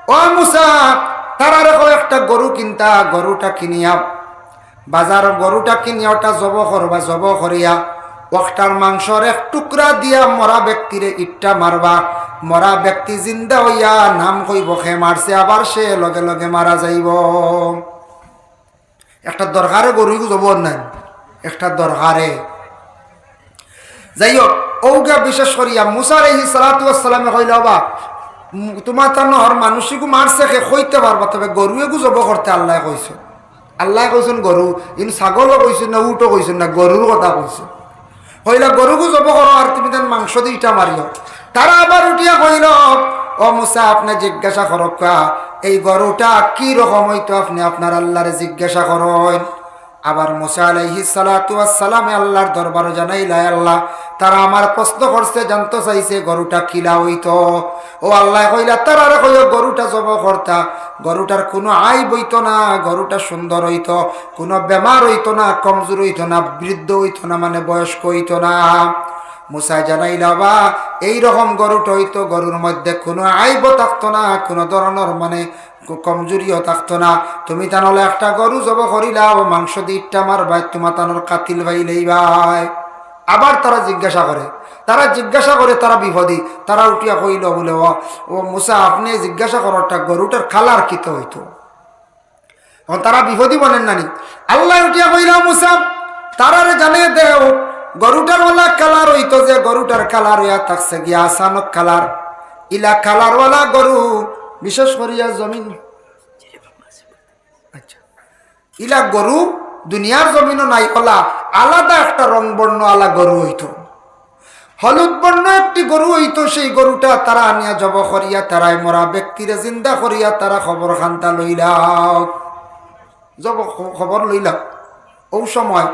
ও মুসা তারা রেখো একটা গরু কিনতা, গরুটা কিনিয়া বাজার গরুটা কিনিয়া ওটা জব করবা, জব করিয়া ওটার মাংসর এক টুকরা দিয়া মরা ব্যক্তিরে ইটটা মারবা, মরা ব্যক্তি জিন্দা হইয়া নাম কইব খে মারছে, আবার সে লগে লগে মারা যাইব। একটা দরকারে গরু জব নাই, একটা দরকারে যাই হোক। ওগা বিশেষ করিয়া মুসা আলাইহিস সালাতু ওয়াস সালামে কইলা বা তোমার তা নহর মানুষিকু মারছে খে কইতে পারবা, তবে গরুয়েগু জব করতে আল্লাহ কইছে। আল্লাহ কইছেন গরু, ইন ছাগলও কইছেন না, উটও কইছেন না, গরুর কথা কইছে। কইলা গরুকু জব করো আর তুমি দেন মাংস দিয়ে ইটা মারিও। তারা আবার উঠিয়া কইল ও মুসা আপনি জিজ্ঞাসা করো এই গরুটা কি রকম হইতো, আপনি আপনার আল্লাহরে জিজ্ঞাসা করেন। আবার মুসা আলাইহিস সালাতু ওয়াস সালামে আল্লাহর দরবারে জানাইলা আল্লাহ তারা আমার প্রশ্ন করছে, জানতে চাইছে গরুটা কিলা হইতো। ও আল্লাহ কইলা তারা কইও গরুটা জব করতা, গরুটার কোনো আইব হইতো না, গরুটা সুন্দর হইতো, কোনো বেমার হইতো না, কমজোর হইতো না, বৃদ্ধ হইতো না, মানে বয়স্ক হইতো না। মুসা জানাইলা বা এইরকম গরুটা হইতো, গরুর মধ্যে কোনো আইব থাকতো না, কোনো ধরনের মানে কমজোরিও থাকতো না। তুমি তাহলে একটা গরু জব করিলা ও মাংস দিটটা মারবাই, তোমার তানোর কাতিল ভাইলেই ভাই। আবার তারা জিজ্ঞাসা করে, তারা বিপদী, তারা উঠিয়া কইল বলে ও মুসা আপনি জিজ্ঞাসা করো একটা গরুটার কালার কিতো হইতো। এখন তারা বিপদী বলেন নানি, আল্লাহ উঠিয়া কইলা মুসা তারারে জানিয়ে দেও গরুটার ওলা কালার হইতো, যে গরুটার কালার হইয়া থাকছে গিয়া আসানক কালার। ইলা কালারওয়ালা গরু বিশেষ করিয়া জমিন, আচ্ছা ইলা গরু দুনিয়ার জমিনও নাই, ওলা আলাদা একটা রং বর্ণ আলা গরু হইতো, হলুদ বর্ণ একটি গরু হইতো। সেই গরুটা তারা আনিয়া জব করিয়া তারাই মরা ব্যক্তিরে জিন্দা করিয়া তারা খবর খান্তা লইলা, জব খবর লইলা। ও সময়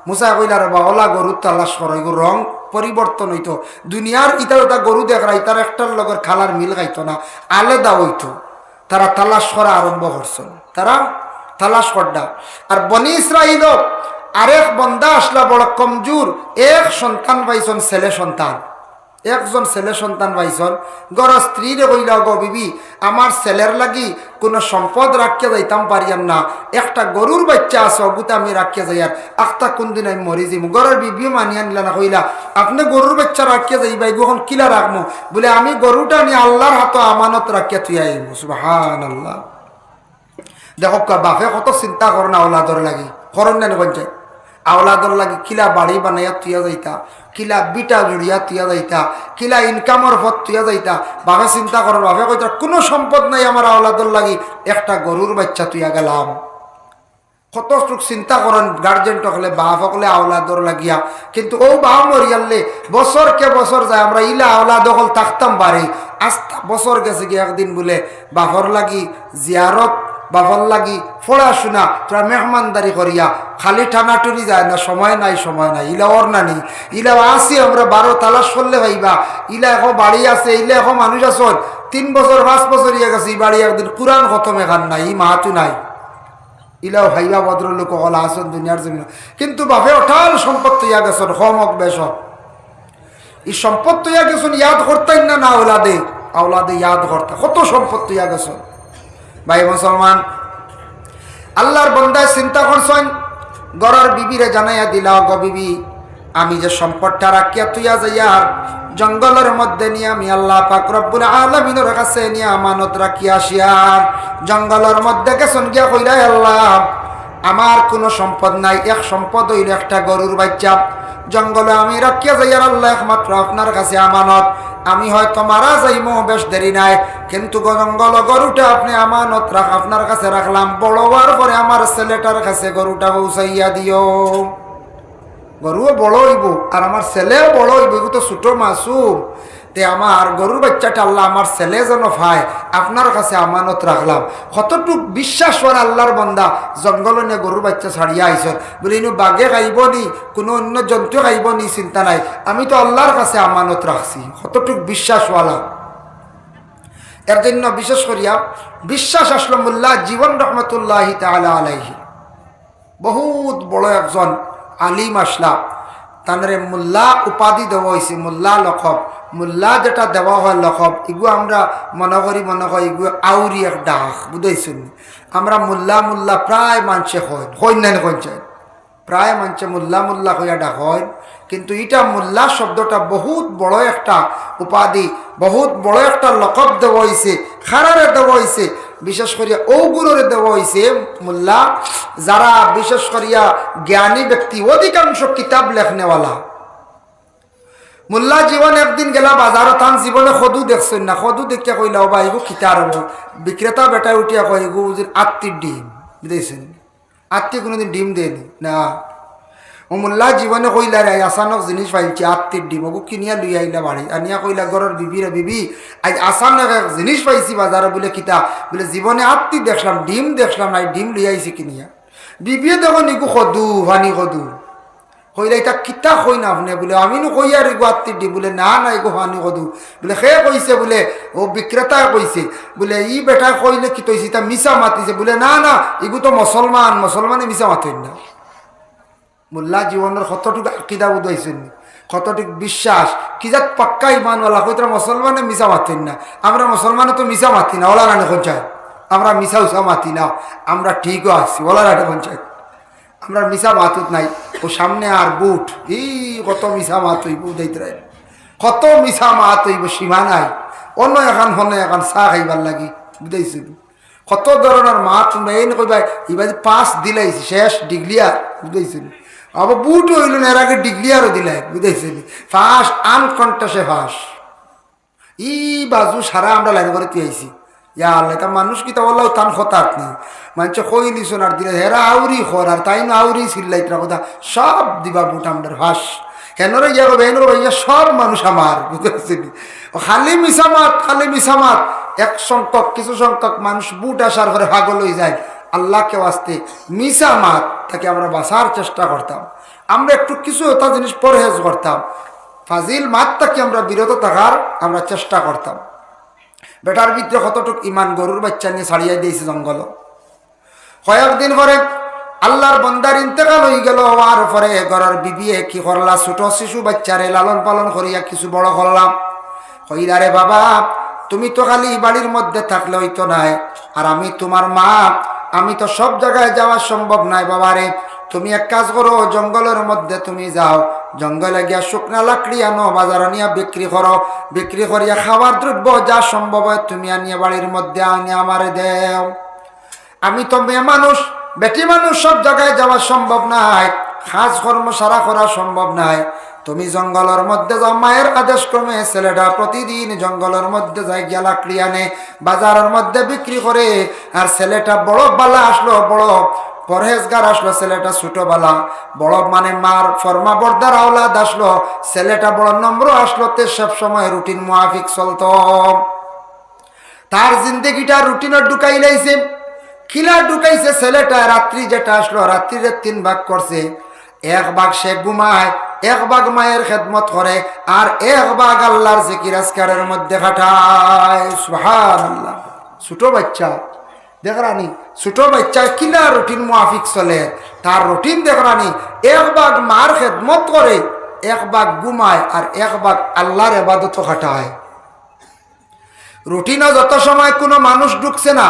মুসা কইলা রে ওলা গরু তালাশ করে, রং পরিবর্তন হইতো। দুনিয়ার ইতার ওটা গরু দেখরা ইতার একটার লগের খালার মিল খাইতো না, আলাদা হইতো। তারা তালাশ করা আরম্ভ করছেন, তারা তালাশ করডা। আর বনি ইসরাইল আরেক বন্দা আসলা বড় কমজোর, এক সন্তান পাইছন, ছেলে সন্তান, একজন ছেলে সন্তান পাইছন। গর স্ত্রীরে কইলা গো বিবি আমার ছেলের লাগি কোনো সম্পদ রাখিয়া যাইতাম পারিয়াম না, একটা গরুর বাচ্চা আছে অগুতে আমি রাখিয়া যাই, আর আখতা কোনদিন আমি মরি যাইম। গরের বিবিও মানিয়া নিলা না, কইলা আপনি গরুর বাচ্চা রাখিয়া যাইবাই গোখন কিলা রাখবো, বলে আমি গরুটা নিয়ে আল্লাহর হাতে আমানত রাখিয়া তুই আইব। সুবহানাল্লাহ। দেখো বাপে কত চিন্তা করে না আওলাদর লাগি, করন না গঞ্জায় আওলাদর লাগি কিলা বাড়ি বানাইয়া তুইয়া যাইতা, কিলা বিটা জুড়িয়া তুইয়া যাইতা, কিলা ইনকামের পথ তুইয়া যাইতা। বাপে চিন্তা করেন, বাপে কইতা কোনো সম্পদ নাই আমার আওলাদর লাগি, একটা গরুর বাচ্চা তুইয়া গেলাম। কত চিন্তা করেন গার্জেন টকলে বাপ সকলে আওলাদর লাগিয়া। কিন্তু ও বাপ মরিয়ালে বছর কে বছর যায়, আমরা ইলা আওলাদ হল থাকতাম বাড়ি, আস্তা বছর গেছে গিয়ে একদিন বলে বাপর লাগি জিয়ারত, বাবার লাগি পড়াশোনা, তোরা মেহমানদারি করিয়া খালি টানাটুনি যায় না, সময় নাই ইলা ওর নানি ইলা আসি আমরা 12 তালাশ করলে ভাইবা ইলা এখন বাড়ি আছে, ইলা এখন মানুষ আসন 3 বছর 5 বছর ইয়ে গেছে, এই বাড়ি একদিন কোরআন খতম এখান নাই, ই মাহাতু নাই, ইলাও ভাইবা ভদ্রলোক হলা আসন দুনিয়ার জমিন। কিন্তু বাপে অঠাল সম্পদ তৈয়া গেছেন, হমক বেশ এই সম্পদ তৈয়া গেছেন, ইয়াদ করতেন না না আওলাদে, আওলাদে ইয়াদ করতে কত সম্পদ তৈয়া গেছেন। ভাই মুসলমান আল্লাহর বান্দায় চিন্তা করছেন, গরার বিবিরে জানাইয়া দিলা গো বিবি আমি যে সম্পদটা রাখিয়া তুইয়া যাইয়া জঙ্গলের মধ্যে নিয়ে আমি আল্লাহ পাক রব্বুল আলামিনের কাছে নিয়ে আমানত রাখিয়া আসিয়ার জঙ্গলের মধ্যে গেছেন গিয়া কইলা আল্লাহ আমার কোনো সম্পদ নাই, এক সম্পদ হইল একটা গরুর বাচ্চা, জঙ্গলে আমি রাখিয়া যাইয়ার আল্লাহ একমাত্র আপনার কাছে আমানত। আমি হয়তো মারা যাইমো বেশ দেরি নাই, কিন্তু জঙ্গল গরুটা আপনি আমানত আপনার কাছে রাখলাম, বড় হওয়ার পরে আমার ছেলেটার কাছে গরুটা পৌঁছাইয়া দিও। গরুও বড় হইব আর আমার ছেলেও বড় হইব, এগুলো তো ছোট মাসুম, তে আমার গরুর বাচ্চাটা আল্লাহ আমার ছেলে যেন পায় আপনার কাছে আমানত রাখলাম। কতটুক বিশ্বাস করে আল্লাহর বান্দা জঙ্গল নিয়ে গরুর বাচ্চা ছাড়িয়া আইসন, বলে ইনু বাঘে খাইব নি, কোনো অন্য জন্তু খাইব নি, চিন্তা নাই, আমি তো আল্লাহর কাছে আমানত রাখছি। কতটুক বিশ্বাসওয়ালা। এর জন্য বিশেষ করিয়া বিশ্বাস আসলো মোল্লা জীবন রহমতুল্লাহি তাআলা আলাইহি, বহুত বড় একজন আলিম আসলা, তানরে মোল্লা উপাধি দেওয়া হয়েছে, মোল্লা লকব, মোল্লা যেটা দেওয়া হয় লকব এগুলো আমরা মনে করি এগুলো আউরি এক ডাক বুঝাইছেন। আমরা মোল্লা মোল্লা প্রায় মানুষে হয় না কইছেন, প্রায় মানুষে মোল্লা মোল্লা হইয়া ডাক হয়, কিন্তু এটা মোল্লা শব্দটা বহুত বড় একটা উপাধি, বহুত বড় একটা লকব দেওয়া হয়েছে, খারারে দেওয়া হয়েছে, বিশেষ করিয়া ওগুলোরে দেওয়া হয়েছে মোল্লা যারা বিশেষ করিয়া জ্ঞানী ব্যক্তি, অধিকাংশ কিতাব লেখনেওয়ালা। মোল্লা জীবন একদিন গেলা বাজার তান জীবনে সদু দেখছেন না, সদু দেখিয়া কইলা বা এগু খিতার হব, বিক্রেতা বেটায় উঠিয়া কয় এগু আত্মীর ডিম বুঝেছেন, আত্মীয় কোনোদিন ডিম দেয়নি না। ও মোল্লা জীবনে কইলা রে আসানক জিনিস পাইছি আত্মীর ডিম, ওগু কিনিয়া লুই আইলা বাড়ি আনিয়া কইলা ঘরের বিবিরে বিবি আজ আসানক এক জিনিস পাইছি বাজারে বলে কিতা বলে জীবনে আত্মীর দেখলাম ডিম দেখলাম না, ডিম লুই আইছি কিনিয়া। বিবিয়ে দেখুন এগু সদু হানি সদু কইলা এটা কিতা কই না আপনি বলে আমি নো কই আর এগো আত্মীর ডিম বলে না না এগো হানি সদু বলে সে কইছে বলে ও বিক্রেতা কইছে বলে ই বেটা কইলে কি তৈছি তা মিছা মাতিছে বলে না না এগু তো মুসলমান, মুসলমানে মিছা মাতেন না। মোল্লা জীবনের কতটুকু আকিদা বুঝাইছেন, কতটুকু বিশ্বাস কি যাত পাক্কা ইমানওয়ালা কইতরা মুসলমানে মিছা মাতেন না। আমরা মুসলমানে তো মিছা মাতি না, ওলা রানে পঞ্চায়েত আমরা মিছা উষা মাতি না, আমরা ঠিকও আছি ওলা রানে পঞ্চায়েত আমরা মিছা মাতুত নাই। ও সামনে আর বুট এই কত মিছা মাত হইব উদাইতে কত মিছা মাত হইব সীমা নাই। অন্য এখন হনে এখন চাহ খাইবার লাগি বুঝাইছি কত ধরনের মাত মেইন কইবা এবার 5 দিলাইছি শেষ ডিগ্লিয়ার বুঝাইছিল, আবার বুট হইল না এর আগে ডিগ্লিয়ারও দিলাই বুঝাইছিল, ফার্স্ট আনকন্টাসে ফার্স্ট ই বাজু সারা আমরা লাইন করে তুইছি ইয়া আল্লাহ তা মানুষ কি তা বললাও তান হতাত নেই মানুষ কই নিছন আর দিলে হেরা আউরি খর আর তাই না আউরি সিল্লাইতরা কথা সব দিবা বুট আমাদের ফাঁস হেনরে গিয়া বেনর ভাইয়া সব মানুষ আমার বুঝতেছি খালি মিসামাত খালি মিসামাত। এক সংখ্যক কিছু সংখ্যক মানুষ বুট আসার পরে পাগল হয়ে যায়, আল্লাহকে আসতে মিসামাত তাকে আমরা বাঁচার চেষ্টা করতাম, আমরা একটু কিছু ওটা জিনিস পরহেজ করতাম, ফাজিল মাত তাকে আমরা বিরত থাকার আমরা চেষ্টা করতাম। বেটার ভিতরে কতটুক ইমান গরুর বাচ্চা নিয়ে ছাড়িয়ে দিয়েছে জঙ্গল। কয়েকদিন পরে আল্লাহর বন্দার ইন্তেকাল হয়ে গেল, হওয়ার পরে ঘরের বিবিয়ে কি করলা ছোট শিশু বাচ্চারে লালন পালন করিয়া কিছু বড় করলাম। কইলা রে বাবা তুমি তো খালি বাড়ির মধ্যে থাকলে হইতো নাই, আর আমি তোমার মা, আমি তো সব জায়গায় যাওয়া সম্ভব নাই বাবা রে, তুমি এক কাজ করো জঙ্গলের মধ্যে তুমি যাও, জঙ্গলে গিয়া শুকনা লাকড়ি আনো, বাজারে নিয়ে বিক্রি করো, বিক্রি করিয়া খাবার দ্রব্য যা সম্ভব হয় তুমি আনিয়া বাড়ির মধ্যে আনিয়া আমারে দেও। আমি তো মেয়ে মানুষ বেটি মানুষ, সব জায়গায় যাওয়া সম্ভব নাই, কাজ কর্ম সারা করা সম্ভব নাই, তুমি জঙ্গলের মধ্যে যাও। মায়ের আদেশ ক্রমে ছেলেটা প্রতিদিন জঙ্গলের মধ্যে যাই গিয়া লাকড়ি আনে, বাজারের মধ্যে বিক্রি করে। আর ছেলেটা বড় বালা আসলো, বড় পরহেজগার আসলো, ছেলেটা ছোট বালা, বড় মানে মার ফরমা বর্দার আওলাদ আসলো, ছেলেটা বড় নম্র আসলো, তে সব সময় রুটিন মুআফিক চলতো। তার জিন্দগিটা রুটিনে ঢুকাই লাইছে, খিলা ঢুকাইছে ছেলেটা। রাত্রি যেটা আসলো, রাত্রিরে 3 ভাগ করছে, 1 ভাগ সে ঘুমায়, 1 ভাগ মায়ের খেদমত করে, আর 1 ভাগ আল্লাহর জিকির আজকারের মধ্যে কাটায়। সুবহানাল্লাহ। ছোট বাচ্চা দেখরানি, ছোট বাচ্চা কিনা রুটিন মুআফিক চলে, তার রুটিন দেখরানি 1 ভাগ মার খেদমত করে, 1 ভাগ ঘুমায়, আর 1 ভাগ আল্লাহর ইবাদত কাটায়। রুটিনে যত সময় কোনো মানুষ ঢুকছে না,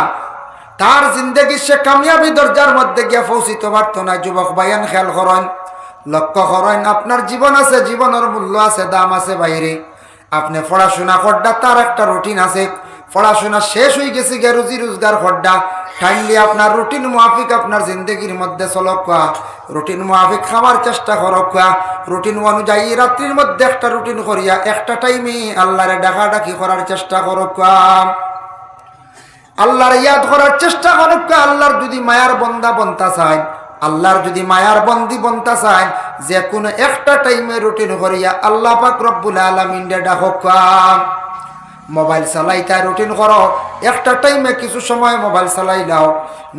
তার জিন্দগি সে কামিয়াবি দরজার মধ্যে গিয়ে পৌঁছিতে পারতো না। যুবক ভাইয়ান খেয়াল করেন, লক্ষ্য করেন, আপনার জীবন আছে, জীবনের মূল্য আছে, দাম আছে বাইরে। আপনি পড়াশোনা করডা, তার একটা রুটিন আছে, পড়াশোনা শেষ হয়ে গেছে গিয়ে রুজি রোজগার করডা, কাইন্ডলি আপনার রুটিন মুআফিক আপনার জিন্দগির মধ্যে চলক, রুটিন মুআফিক খাওয়ার চেষ্টা করক, রুটিন অনুযায়ী রাত্রির মধ্যে একটা রুটিন করিয়া একটা টাইমে আল্লাহরে ডাকাডাকি করার চেষ্টা করক, আল্লাহর ইয়াদ করার চেষ্টা করুক। আল্লাহর যদি মায়ার বন্দা বনতা চায়, আল্লাহর যদি মায়ার বন্দি বনতা চায়, যে কোনো একটা টাইমে রুটিন করিয়া আল্লাহ পাক রব্বুল আলামিন ডাকক। মোবাইল চালাইতা রুটিন করো, একটা টাইমে কিছু সময় মোবাইল চালাইলাও,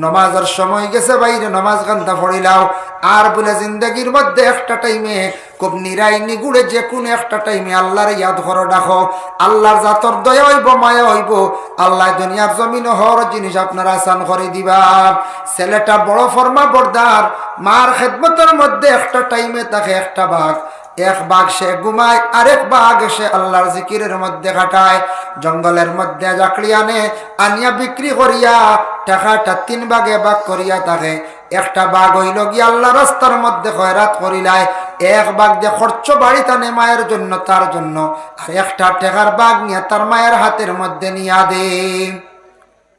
নমাজের সময় গেছে বাইরে নমাজ গান্ধা পড়িলাও, আর বলে জিন্দগির মধ্যে একটা টাইমে খুব নিরাই নিগুড়ে যে কোনো একটা টাইমে আল্লাহর ইয়াদ করো, ডাকো। আল্লাহর জাতর দয়া হইব, মায়া হইব, আল্লাহ দুনিয়ার জমিন হর জিনিস আপনার আসান করে দিবা। ছেলেটা বড় ফরমা বর্দার, মার খেদমতের মধ্যে একটা টাইমে তাকে 1 ভাগ এক বাঘ সে ঘুমায়, আরেক বাঘ সে আল্লাহর জিকিরের মধ্যে কাটায়। জঙ্গলের মধ্যে জাকড়ি আনে, আনিয়া বিক্রি করিয়া টাকাটা 3 ভাগে ভাগ করিয়া থাকে। একটা বাঘ হইল গিয়া আল্লাহ রাস্তার মধ্যে খয়রাত করিলায়, এক বাঘ দিয়ে খরচ বাড়িতে আনে মায়ের জন্য, তার জন্য, আর একটা টেকার বাঘ নিয়ে তার মায়ের হাতের মধ্যে নিয়া দে।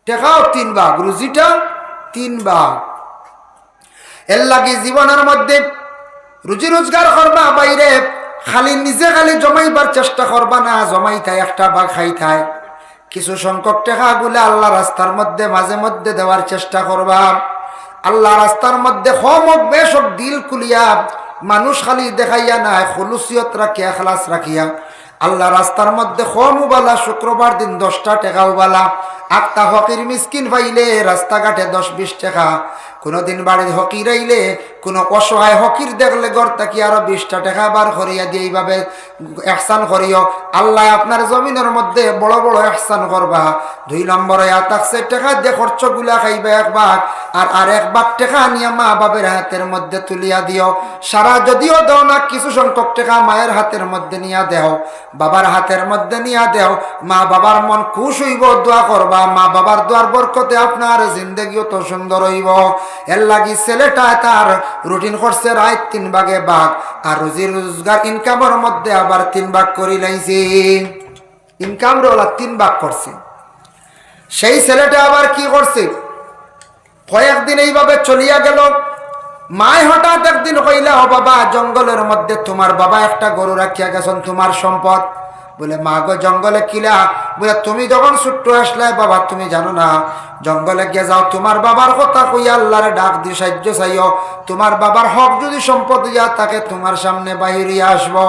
টেকাও 3 ভাগ, রুজিটা 3 ভাগ। এর লাগি জীবনের মধ্যে রুজি রোজগার করবা বাইরে, খালি নিজে খালি জমাইবার চেষ্টা করবা না, জমাইতাই একটা ভাগ খাইতাই। কিছু সংখ্যক টাকা গুলা আল্লাহ রাস্তার মধ্যে মাঝে মধ্যে দেওয়ার চেষ্টা করবা। আল্লাহ রাস্তার মধ্যে কম হোক বেশ হোক দিল খুলিয়া, মানুষ খালি দেখাইয়া নাই, খুলুসিয়ত রাখিয়া, খালাস রাখিয়া আল্লাহ রাস্তার মধ্যে কম উবালা, শুক্রবার দিন 10টা টাকা উবালা। আটটা হকির মিসকিন পাইলে রাস্তাঘাটে 10-20 টাকা। কোনোদিন বাড়ির হকির আইলে কোনো অসহায় হকির দেখলে গড় তাকি আরো 20টা টাকা বার করিয়া দিয়ে এইভাবে এহসান করিও। আল্লাহ আপনার জমিনের মধ্যে বড় বড় এহসান করবা। 2 নম্বরে আতাকছে টাকা দিয়ে খরচ গুলা খাইবে 1 ভাগ, আর আরেক ভাগ টাকা নিয়ে মা বাবের হাতের মধ্যে তুলিয়া দিও। সারা যদিও দাও না, কিছু সংখ্যক টাকা মায়ের হাতের মধ্যে নিয়া দেও, বাবার হাতের মধ্যে নিয়া দেও। মা বাবার মন খুশ হইব, দোয়া করবা। মা বাবার দোয়ার বরকতে আপনার জিন্দগিও তো সুন্দর হইব। এর লাগি ছেলেটা তার রুটিন করছে রাত 3 ভাগে ভাগ, আর রুজি রোজগার ইনকামের মধ্যে আবার 3 ভাগ করি লাইছে। ইনকাম রোলা 3 ভাগ করছে। সেই ছেলেটা আবার কি করছে, কয়েকদিন এইভাবে চলিয়া গেল। মায় হঠাৎ একদিন কইলা, ও বাবা, জঙ্গলের মধ্যে তোমার বাবা একটা গরু রাখিয়া গেছেন, তোমার সম্পদ। বলে, মা গো, জঙ্গলে কিলা? বলে, তুমি যখন ছোট্ট আসলে বাবা, তুমি জানো না, জঙ্গলে গিয়ে যাও, তোমার বাবার কথা কইয়া আল্লাহরে ডাক দি সাহায্য চাইও। তোমার বাবার হক যদি সম্পদ ইয়া তাকে তোমার সামনে বাহিরিয়া আসবো।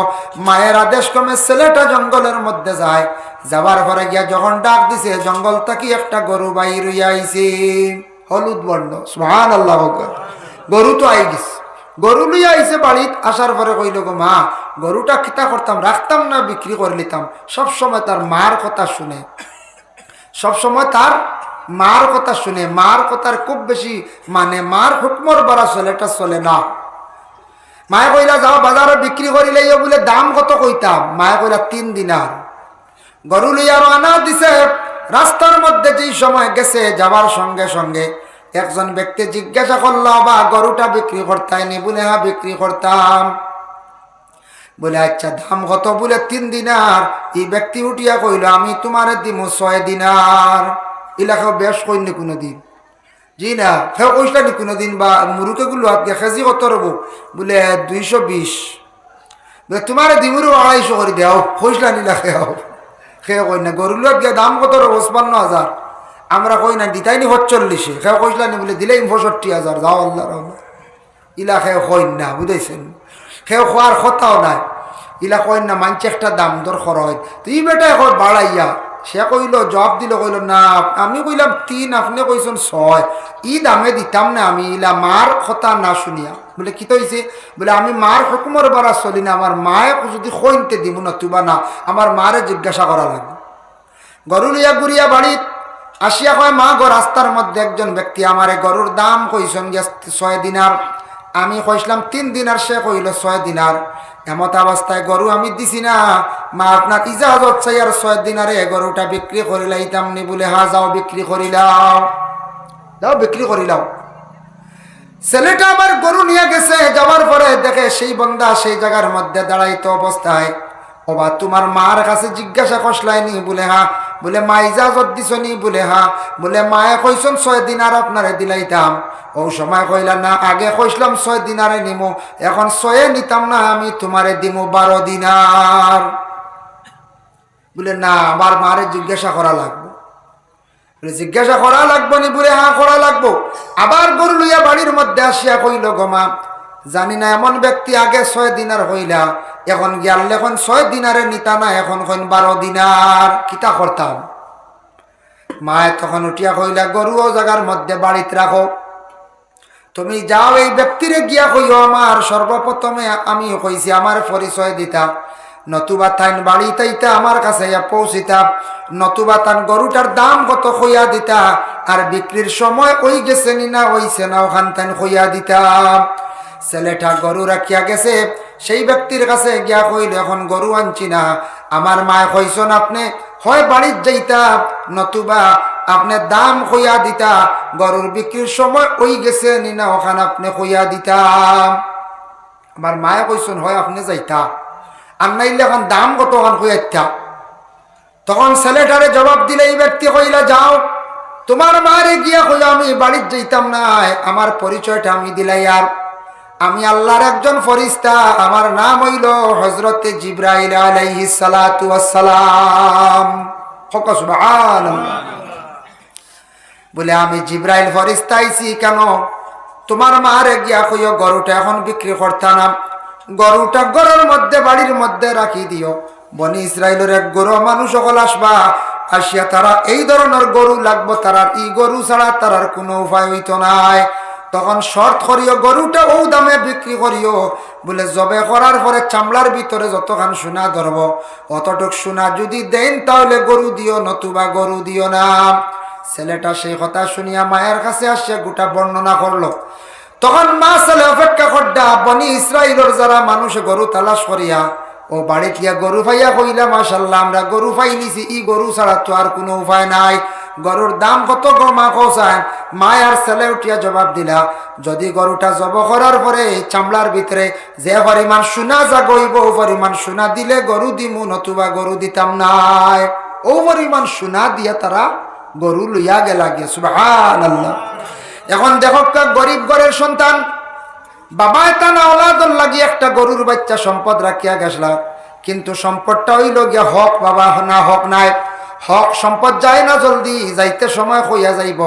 মায়ের আদেশ ক্রমে ছেলেটা জঙ্গলের মধ্যে যায়। যাবার পরে গিয়া যখন ডাক দিছে, জঙ্গল থেকে একটা গরু বাহির হইয়া আইছে, হলুদ বর্ণ। সুবহানাল্লাহ। গরু তো আই গেছে, গরু লইয়া আইছে বাড়িত। আসার পরে কইল, গো মা, গরুটা কিতা করতাম, রাখতাম না বিক্রি করে নিতাম? সবসময় তার মার কথা শুনে, সবসময় তার মার কথা শুনে, মার কথার খুব বেশি মানে, মার হুকমর বাড়া চলে, এটা চলে না। মায়ে কইলা, যাও বাজারে বিক্রি করি লাইও। বলে, দাম কত কইতাম? মায়ে কইলা, 3 দিনার। গরু লইয়া রানা দিছে। রাস্তার মধ্যে যেই সময় গেছে, যাবার সঙ্গে সঙ্গে একজন ব্যক্তি জিজ্ঞাসা করলো, বা গরুটা বিক্রি করতাইনি? বলে, হ্যাঁ বিক্রি করতাম। বলে, আচ্ছা দাম কত? বলে, 3 দিনার। এই ব্যক্তি উঠিয়া কইল, আমি তোমার দিমু 6 দিনার। এলাকাও বেশ কইনি কোনোদিন? জি না, সেও কইসলানি কোনোদিন? বা মুরুকে গুলো কেজি কত রব? বলে, 220। বলে, তোমার দিমুরু 250 করে দেও, কইসলানি লাখেও। সেও কই না, গরু লোক গিয়ে দাম কত রব? 56,000। আমরা কই না, দিতাইনি 45। সেও কইসলানি? বলে, দিলেই 65,000। যাও আল্লাহ রহমান। ইলা সেও কই না, বুঝাইছেন? সেও খোয়ার কথাও নাই। ইলা কই না, মানছে একটা দাম দর খরচ, তুই বেটা এখন বাড়াইয়া। সে কইল, জবাব দিল, কইল, না আমি কইলাম 3, আপনি কইছেন 6, ই দামে দিতাম না আমি। ইলা মার কথা না শুনিয়া। বলে, কি হইছে? বলে, আমি মার হুকুমের বাড়া চলি না, আমার মায়ে যদি কইনতে দিব না, তুবা না, আমার মারে জিজ্ঞাসা করা লাগবে। গরু লইয়া ঘুরিয়া বাড়িত আসিয়া কয়, মা গো, রাস্তার মধ্যে একজন ব্যক্তি আমারে গরুর দাম কইছেন 6 দিনার। আমি কইসলাম 3 দিনার। সে কইল 6 দিনার। এমত অবস্থায় গরু আমি দিছি না, মা আপনার ইজাজত চাই, আর 6 দিনারে গরুটা বিক্রি করিলাইতাম নি? বলে, হ্যাঁ যাও বিক্রি করিলাও, যাও বিক্রি করিলাও। ছেলেটা আবার গরু নিয়ে গেছে। যাওয়ার পরে দেখে সেই বন্দা সেই জায়গার মধ্যে দাঁড়াইত অবস্থায়। ওবা, তোমার মার কাছে জিজ্ঞাসা করলাইনি? বলে, হ্যাঁ। বলে, মা ইজাজত দিছনি? বলে, হ্যাঁ। বলে, মায়ে কইসন 6 দিনার আপনারে দিলাইতাম। ও সময় কইলা, না আগে কইসলাম 6 দিনারে নিমো, এখন 6 নিতাম না, আমি তোমারে দিমু 12 দিনার। বলে, না আমার মারে জিজ্ঞাসা করা লাগবে। বলে, জিজ্ঞাসা করা লাগবো নি? বলে, হ্যাঁ করা লাগবো। আবার গরু লইয়া বাড়ির মধ্যে আসিয়া কইল, গো মা, জানি না এমন ব্যক্তি আগে 6 দিনার হইলা, এখন গিয়াল এখন 6 দিনারে নিতা না, এখন কইন 12 দিনার, কিতা করতাম? মায়ে তখন উঠিয়া কইলা, গরুও জায়গার মধ্যে বাড়িতে রাখো, তুমি যাও এই ব্যক্তিরে গিয়া কইও, আমার সর্বপ্রথমে আমি কইছি আমার পরিচয় দিতা, নতুবা তাইন বাড়িতেইতা আমার কাছে পৌঁছিতা, নতুবা তান গরুটার দাম কত কইয়া দিতা, আর বিক্রির সময় ওই গেছে নি না ওইছে না ওখান তাইন কইয়া দিতা। ছেলেটা গরু রাখিয়া গেছে। সেই ব্যক্তির কাছে গিয়া কইল এখন গরু আনছি না, আমার মায় কইছেন আপনি হয় বাড়ির যাইতা নতুবা আপনি দাম কইয়া দিতা, গরুর বিক্রির সময় ওই গেছে নিনা ওখানে আপনি কইয়া দিতাম। আমার মায়ে কইছেন হয় আপনি যাইতা আর নাইলে এখন দাম কত ওখান কইয়া। তখন ছেলেটারে জবাব দিলে এই ব্যক্তি কইলা যাও তোমার মারে গিয়া কইয়া আমি বাড়ির যাইতাম না, আমার পরিচয়টা আমি দিলাই, আর আমি আল্লাহর একজন ফরিস্তা, আমার নাম হইল হযরতে জিবরাইল আলাইহিস সালাতু ওয়াস সালাম। সুবহানাল্লাহ। বলে আমি জিবরাইল ফরিস্তা আইছি কেন? তোমার মারে গিয়া কইও গরুটা এখন বিক্রি করতা না, গরুটা ঘরের মধ্যে বাড়ির মধ্যে রাখি দিও। বনি ইসরাইলের এক গরু মানুষ সকল আসবা, আসিয়া তারা এই ধরনের গরু লাগবো, তারা এই গরু ছাড়া তারার কোনো উপায় হইতো নাই। তখন শর্ত করিও গরুটা ও দামে বিক্রি করিও, বলে জবে করার পরে চামড়ার ভিতরে যতখান সোনা ধরব অতটুক সোনা যদি দেন তাহলে গরু দিও, নতুবা গরু দিও না। ছেলেটা সেই কথা শুনিয়া মায়ের কাছে আসিয়া গোটা বর্ণনা করলো। তখন মা ছেলে অপেক্ষা করডা বনি ইসরাইলের যারা মানুষ গরু তালাশ করিয়া ও বাড়ি গিয়া গরু পাইয়া কইলা মাশাআল্লাহ আমরা গরু পাই নিছি, ই গরু ছাড়া তো আর কোনো উপায় নাই, গরুর দাম কত গো মা কৌসান? মা আর ছেলে উঠিয়া জবাব দিলা যদি গরুটা জব করার পরে চামড়ার ভিতরে যে পরিমাণ সোনা জাগইব ও পরিমাণ সোনা দিলে গরু দিমু, নতুবা গরু দিতাম নাই। ও পরিমাণ সোনা দিয়া তারা গরু লইয়া গেলা গিয়া। সুবহানাল্লাহ। এখন দেখো গরিব ঘরের সন্তান বাবা এটা না ওলাদর লাগি একটা গরুর বাচ্চা সম্পদ রাখিয়া গেছলা, কিন্তু সম্পদটা হইল গিয়া হক বাবা না হক নাই। হক সম্পদ যায় না জলদি, যাইতে সময় কইয়া যাইব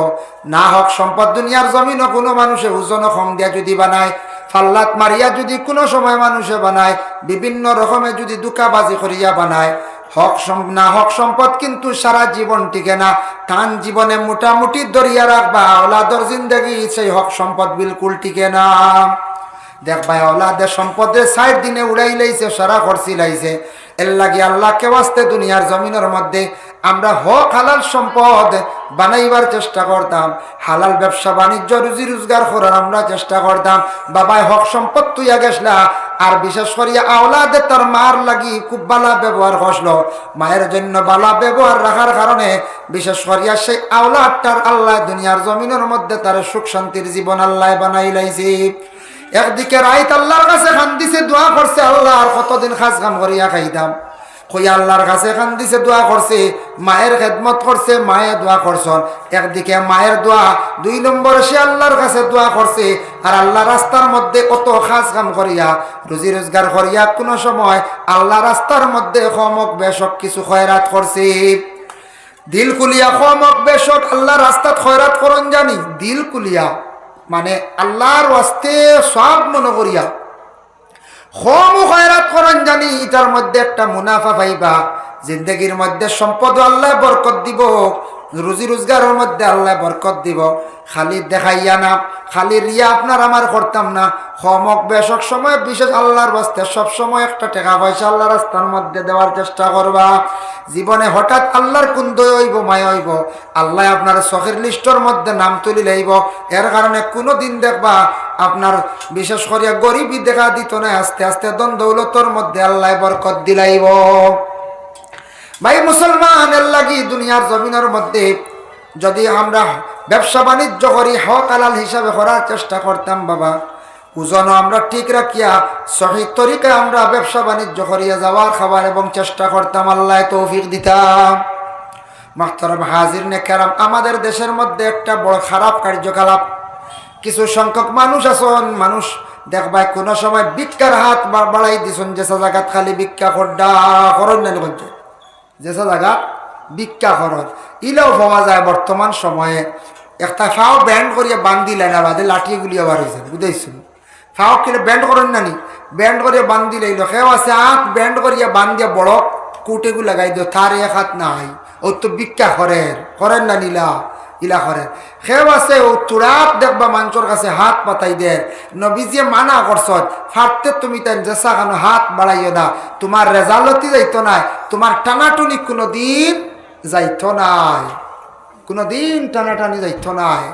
না। হক সম্পদ দুনিয়ার জমিনও কোনো মানুষে ওজন কম দিয়া যদি বানায়, ফাল্লাত মারিয়া যদি কোনো সময় মানুষে বানায়, বিভিন্ন রকমে যদি দুকাবাজি করিয়া বানায়, হক না হক সম্পদ কিন্তু সারা জীবন টিকে না। টান জীবনে মোটামুটি দরিয়া রাখবা, ওলাদর জিন্দগি সেই হক সম্পদ বিলকুল টিকে না। দেখবা ওলাদের সম্পদের 60 দিনে উড়াই লাইছে, সারা খরচি লাইছে। এর লাগে আল্লাহকে ওয়াস্তে দুনিয়ার জমিনের মধ্যে আমরা হক হালাল সম্পদ বানাইবার চেষ্টা করতাম, হালাল ব্যবসা বাণিজ্য রুজি রোজগার করার আমরা চেষ্টা করতাম। বাবাই হক সম্পদ তুইয়া গেছলা, আর বিশেষ করিয়া আওলাদে তার মার লাগি খুব বালা ব্যবহার করলো। মায়ের জন্য বালা ব্যবহার রাখার কারণে বিশেষ করিয়া সেই আওলাদটার আল্লাহ দুনিয়ার জমিনের মধ্যে তার সুখ শান্তির জীবন আল্লাহ বানাই লাইছে। একদিকে রাইত আল্লাহর কাছে কান্দিছে, দোয়া করছে আল্লাহ আর কতদিন খাস কাম করিয়া খাইতাম, কইয়া আল্লাহর কাছে কান্দিছে, দোয়া করছে, মায়ের খেদমত করছে, মায়ে দোয়া করছেন। একদিকে মায়ের দোয়া, 2 নম্বরে সে আল্লাহর কাছে দোয়া করছে, আর আল্লাহ রাস্তার মধ্যে কত খাস কাম করিয়া রুজি রোজগার করিয়া কোনো সময় আল্লাহ রাস্তার মধ্যে খমক বেশক কিছু খয়রাত করছে। দিল কুলিয়া খমক বেশক আল্লাহ রাস্তাত খয়রাত করন জানি, দিল কুলিয়া মানে আল্লাহর ওয়াস্তে সব মনে করিয়া খম খয়রাত করেন জানি, এটার মধ্যে একটা মুনাফা পাইবা। জিন্দগির মধ্যে সম্পদ আল্লাহ বরকত দিব, রুজি রোজগারের মধ্যে আল্লাহ বরকত দিব। খালি দেখাইয়া না, খালি রিয়া আপনার আমার করতাম না। খমক বেশক সময় বিশেষ আল্লাহর বাস্তে সব সময় একটা টাকা পয়সা আল্লাহ রাস্তার মধ্যে দেওয়ার চেষ্টা করবা। জীবনে হঠাৎ আল্লাহর কুন্দ হইব, মায়া হইব, আল্লাহ আপনার চোখের লিস্টর মধ্যে নাম তুলি লাইব। এর কারণে কোনো দিন দেখবা আপনার বিশেষ করিয়া গরিবই দেখা দিত না, আস্তে আস্তে দন দৌলতর মধ্যে আল্লাহ বরকত দিলাইব। ভাই মুসলমানের লাগি দুনিয়ার জমিনের মধ্যে যদি আমরা ব্যবসা বাণিজ্য করি হক হালাল হিসাবে করার চেষ্টা করতাম বাবা, ওজনও আমরা ঠিক রাখিয়া সহি তরিকায় আমরা ব্যবসা বাণিজ্য করিয়া যাওয়ার খাবার এবং চেষ্টা করতাম, আল্লাহ তৌফিক দিতাম। মাহতারাম হাজির নে কেরাম, আমাদের দেশের মধ্যে একটা বড় খারাপ কার্যকলাপ, কিছু সংখ্যক মানুষ আছেন, মানুষ দেখবাই কোনো সময় ভিক্ষার হাত বাড়াই দিছেন, যেসা জায়গাত খালি ভিক্ষা করেন না বলছে, যেসা জায়গা ভিক্ষা করেন ইলেও পাওয়া যায়। বর্তমান সময়ে একটা ফাও ব্যান্ড করিয়া বান্ধিলে না বাদে লাঠিগুলি আবার হয়েছে, বুঝেছেন? ফাও কিনে ব্যান্ড করেন না নি, ব্যান্ড করিয়া বান্ধি লাইল, সেও আছে আঁক ব্যান্ড করিয়া বান্ধিয়া বড় কুটেগু লাগাই দিও, তার এক হাত নাই, ও তো ভিক্ষা করেন না নিলা ইলা করেন। সেও আছে ও তুরাপ দেখবা মানুষের কাছে হাত পাতাই দে, নবীজিয়ে মানা করছত ফাটতে তুমি তাই জেসা কেন হাত বাড়াইও না, তোমার রেজাল্টই যাইতো নাই, তোমার টানাটুনি কোনো দিন যাইতো নাই, কোনো দিন টানাটানি যাইতো নাই।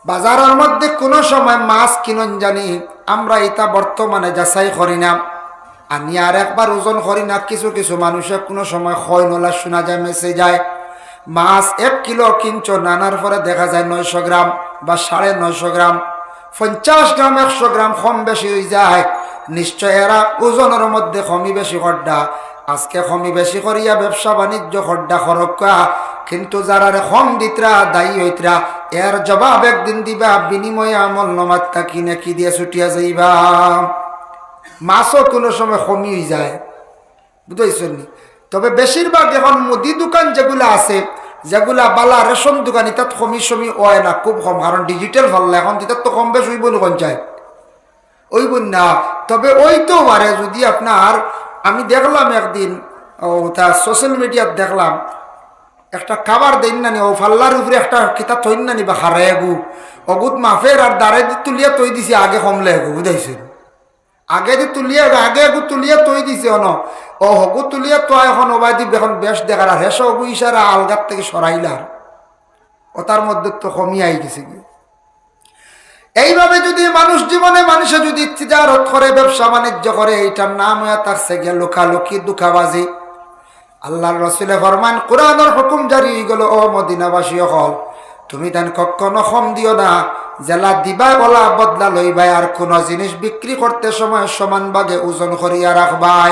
বাজারের মধ্যে কোনো সময় মাছ কিনন জানি আমরা এটা বর্তমানে যাচাই করি না, আমি আর একবার ওজন করি না। কিছু কিছু মানুষের কোনো সময় হয় নলা শোনা যায়, মেসে যায়। মাছ 1 কিলো কিনছো, নানার পরে দেখা যায় 900 গ্রাম বা 950 গ্রাম, 50 গ্রাম 100 গ্রাম কম বেশি হয়ে যায়। নিশ্চয় এরা ওজনের মধ্যে কমি বেশি খড্ডা। আজকে কমি বেশি করিয়া ব্যবসা বাণিজ্য খড্ডা খরকা, কিন্তু যারা কম দিতরা দায়ী হইতরা এর জবাব একদিন দিবা, বিনিময়ে আমল নমাত্তা কিনে কি দিয়ে ছুটিয়া যাইবা। মাছও কোনো সময় কমি হয়ে যায়, বুঝতেছেন? তবে বেশিরভাগ এখন মুদি দোকান যেগুলো আছে, যেগুলা বালা রেশন দোকান, তাত কমি সমি হয় না, খুব কম, কারণ ডিজিটাল ভাল্লা এখন তার তো কম বেশ হইব না চায়, ওইব না। তবে ওই তো পারে যদি আপনার, আমি দেখলাম একদিন তার সোশ্যাল মিডিয়াত দেখলাম একটা খাবার দেন নানি, ও ফাল্লার উপরে একটা কিতাব থইন নানি বা হারাই গু অগুত মাফের আর দাঁড়াই তুলিয়া তৈ দিছে আগে কমলে গু, বুঝাইছেন? আগে যে তুলিয়া আগে আগু তুলিয়া তৈ দিছে অন, ও হগু তুলিয়া তো এখন ওবাই দিব এখন বেশ দেখার, আর হেস হগু ইশারা আলগার থেকে সরাইলার, ও তার মধ্যে তো কমিয়ে গেছে কি। এইভাবে যদি মানুষ জীবনে মানুষে যদি তিজারত করে, ব্যবসা বাণিজ্য করে, এইটার নাম হয়ে থাকছে গিয়ে লোকালোকি দুঃখাবাজি। আল্লাহর রাসূলে ফরমান, কোরআনের হুকুম জারি হয়ে গেল, ও মদিনাবাসী হল তুমি তান কখনো কম দিও না, জেলা দিবা বলা বদলা লইবাই, আর কোন জিনিস বিক্রি করতে সময় সমান ভাগে ওজন করিয়া রাখবাই।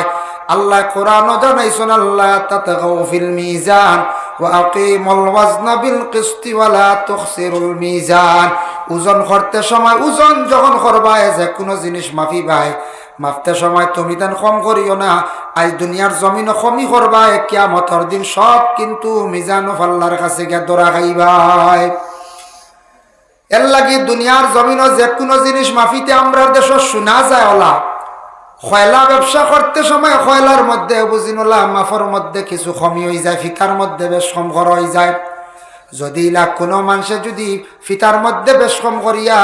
আল্লাহ কোরআনও জানাইছেন, আল্লাহ তাতগাউ ফিল মিজান ওয়া আকিমুল ওয়াজনা বিল কিসতি ওয়া লা তুখসিরুল মিজান। ওজন করতে সময়, ওজন যখন করবাই, যে কোনো জিনিস মাপিবাই, মাপতে সময় তুমি দেন কম করিও না। আজ দুনিয়ার জমিনও কমি করবাই, কিয়ামতের দিন সব কিন্তু মিজান ও আল্লাহর কাছে গিয়ে ধরা খাইবাই। এর লাগি দুনিয়ার জমিনও যে কোনো জিনিস মাফিতে আমরা দেশ শোনা যায় ওলা খয়লা ব্যবসা করতে সময় খয়লার মধ্যে বুঝিনোলা মাফর মধ্যে কিছু কমি হয়ে যায়, ফিতার মধ্যে বেশ কম করা হয়ে যায়। যদি লাখ কোনো মানুষে যদি ফিতার মধ্যে বেশ কম করিয়া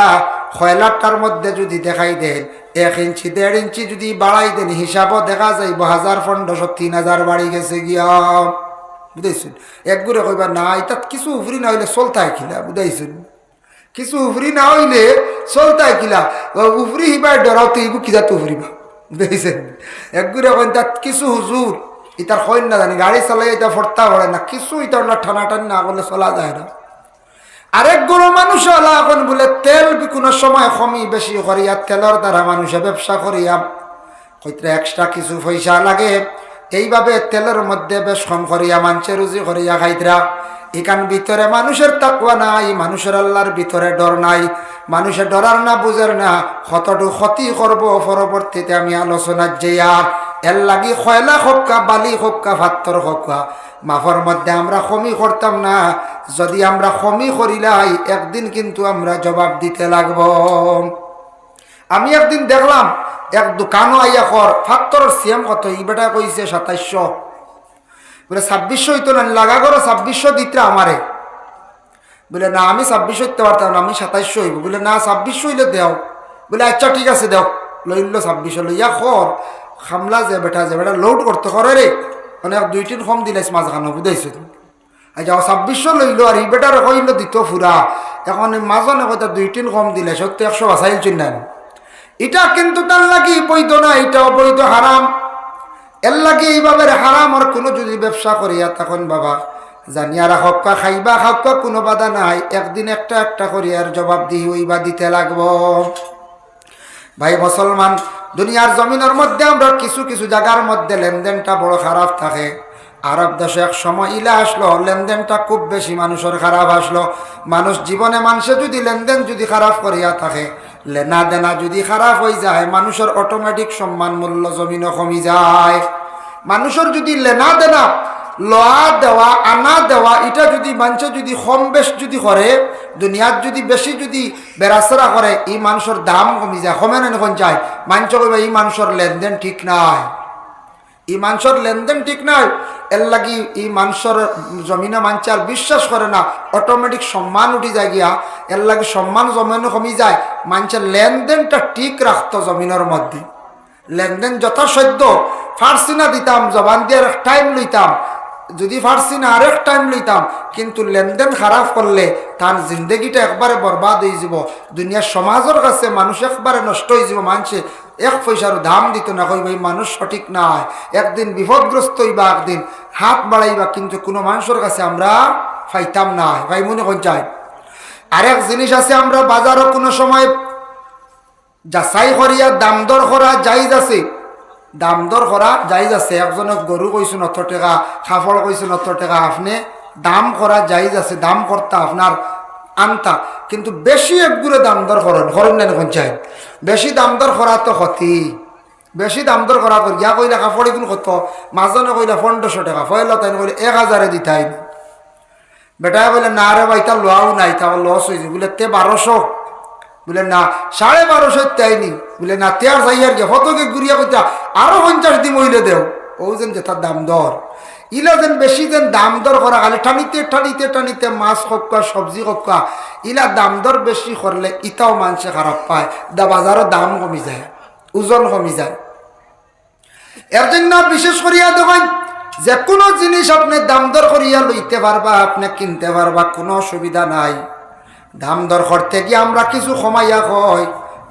খয়লাটার মধ্যে যদি দেখাই দেন 1 ইঞ্চি 1.5 ইঞ্চি যদি বাড়াই দেন, হিসাবও দেখা যায় 1500 3000 বাড়ি গেছে গিয়া, বুঝাইছেন? একগুড়ে কইবা না এটা কিছু উফরি না হইলে চলতায় খিলা, বুঝাইছেন? কিছু উফরি না হইলে চলতায় কিলা, উফরি হিবার ডরাও তো এইগু কিনা তো উফরিবা, বুঝাইছেন? একগুড়ে কইন তার কিছু হুজুর ইতার কইন না জানি, গাড়ি চালাই এটা ফর্তা পড়ে না, কিছু ইতার না টানাটানি না করলে চলা যায় না। আরেক গরু মানুষ হলা এখন বলে তেল কোনো সময় কমি বেশি করিয়া তেলের দ্বারা মানুষে ব্যবসা করিয়া কইতে এক্সট্রা কিছু পয়সা লাগে, এইভাবে তেলের মধ্যে বেশ কম করিয়া মানুষের রুজি করিয়া খাইতরা। এখান ভিতরে মানুষের তাকওয়া নাই, মানুষের আল্লাহর ভিতরে ডর নাই, মানুষের ডরার না বুঝের না কতটুকু ক্ষতি করব পরবর্তীতে আমি আলোচনার যে। আর এর লাগি খয়লা হক্কা, বালি হক্কা, পাত্তর হক্কা, মাফর মধ্যে আমরা কমি করতাম না। যদি আমরা কমি করিলাই একদিন কিন্তু আমরা জবাব দিতে লাগব। আমি একদিন দেখলাম এক দোকানও আইয়া কর পাত্তরের সিএম কত, ই বেটা কইছে 2700, বলে 2600 হইতো না, লাগা করো 2600 দিতে আমারে। বলে না আমি 2600 দিতে পারতাম না, আমি 2700 হইব। বলে না 2600 হইলে দেও। বলে আচ্ছা ঠিক আছে দেও। লইল 2600 লইয়া খর খামলা যে বেটা লোড করতে করে রে, মানে 2-3 কম দিলাইস মাঝখানে, বুঝাইছো? আচ্ছা 2600 লইল, আর ই বেটার কইল দিত ফুরা, এখন মাঝখানে কথা 2-3 কম দিলে সত্যি 100 বাসাইল চিন্তান। এটা কিন্তু তার লাগি বৈধ না, এটা অবৈধ, হারাম। এর লাগে এইভাবে হারাম। আর কোনো যদি ব্যবসা করিয়া তখন বাবা জানিয়া রাখা, খাইবা খাওয়া কোনো বাধা নাই, একদিন একটা একটা করিয়ার জবাব দিই ওইবা দিতে লাগব। ভাই মুসলমান, দুনিয়ার জমিনের মধ্যে আমরা কিছু কিছু জায়গার মধ্যে লেনদেনটা বড় খারাপ থাকে। আরব দেশে এক সময় ইলা আসলো, লেনদেনটা খুব বেশি মানুষের খারাপ আসলো। মানুষ জীবনে মানুষে যদি লেনদেন যদি খারাপ করিয়া থাকে, লেনা দেনা যদি খারাপ হয়ে যায়, মানুষের অটোমেটিক সম্মান মূল্য জমিনও কমি যায়। মানুষের যদি লেনা দেনা লওয়া দেওয়া আনা দেওয়া এটা যদি মানুষের যদি কম বেশ যদি করে, দুনিয়ার যদি বেশি যদি বেড়াচড়া করে, এই মানুষের দাম কমি যায়, কমে না এখন যায়। মানুষ কইবে এই মানুষের লেনদেন ঠিক নাই, এই মানুষের লেনদেন ঠিক নাই। এর লাগি এই মানুষের জমিনে মানুষ আর বিশ্বাস করে না, অটোমেটিক সম্মান উঠি যায় গিয়া। এর লাগি সম্মান জমিনে কমি যায়। মানুষের লেনদেনটা ঠিক রাখতো জমিনের মধ্যে, লেনদেন যথাসাধ্য ফার্সি না দিতাম, জবান দিয়ে আরেক টাইম লইতাম, যদি ফার্সি না আরেক টাইম লইতাম। কিন্তু লেনদেন খারাপ করলে তার জিন্দগিটা একবারে বরবাদ হয়ে যাব, দুনিয়ার সমাজের কাছে মানুষ একবারে নষ্ট হয়ে যাব। মানুষে এক পয়সার দাম দিত না, কই ভাই মানুষ সঠিক নাই, একদিন বিপদগ্রস্ত হইবা, একদিন হাত বাড়াইবা, কিন্তু কোনো মানুষের কাছে আমরা পাইতাম না। ভাই মনে কোন চাই। আরেক জিনিস আছে, আমরা বাজারও কোনো সময় যাচাই করিয়া দাম দর করা জায়েজ আছে, দাম দর করা জায়েজ আছে। একজনক গরু কইছেন অত টাকা, কাপড় কইছেন অত টাকা, আপনি দাম করা জায়েজ আছে, দাম করতা আপনার আনতা, কিন্তু বেশি একগুলো দাম দর করেন না এখন চাই। বেশি দাম দর করা তো ক্ষতি, বেশি দাম দর করা করিয়া কইলা কাপড় এগুলো কত, মাজনে কইলা 1500 টাকা, ফয়লা তাই কইলে 1000 দিতাই, বেটায় বলে না রে ভাই তা লোয়াও নাই, তা লস হয়েছে, বলে তে 1200, বলে না 1250 তাইনি, বলে না তে আর যাই আর কি হতকে ঘুরিয়া কইতা আরো 50 দিন হইলে দেও। ও যেন যে তার দাম দর ইলা যেন বেশি যেন দাম দর করা, খালি টানিতে টানিতে টানিতে মাছ হকা সবজি হকা, ইলা দাম দর বেশি করলে ইটাও মানুষে খারাপ পায়, বাজারের দাম কমি যায়, ওজন কমি যায়। এর জন্য বিশেষ করিয়া দেখেন, যে কোনো জিনিস আপনি দাম দর করিয়া লইতে পারবা, আপনি কিনতে পারবা, কোনো অসুবিধা নাই। দাম দর করতে গিয়ে আমরা কিছু কমাইয়া হয়,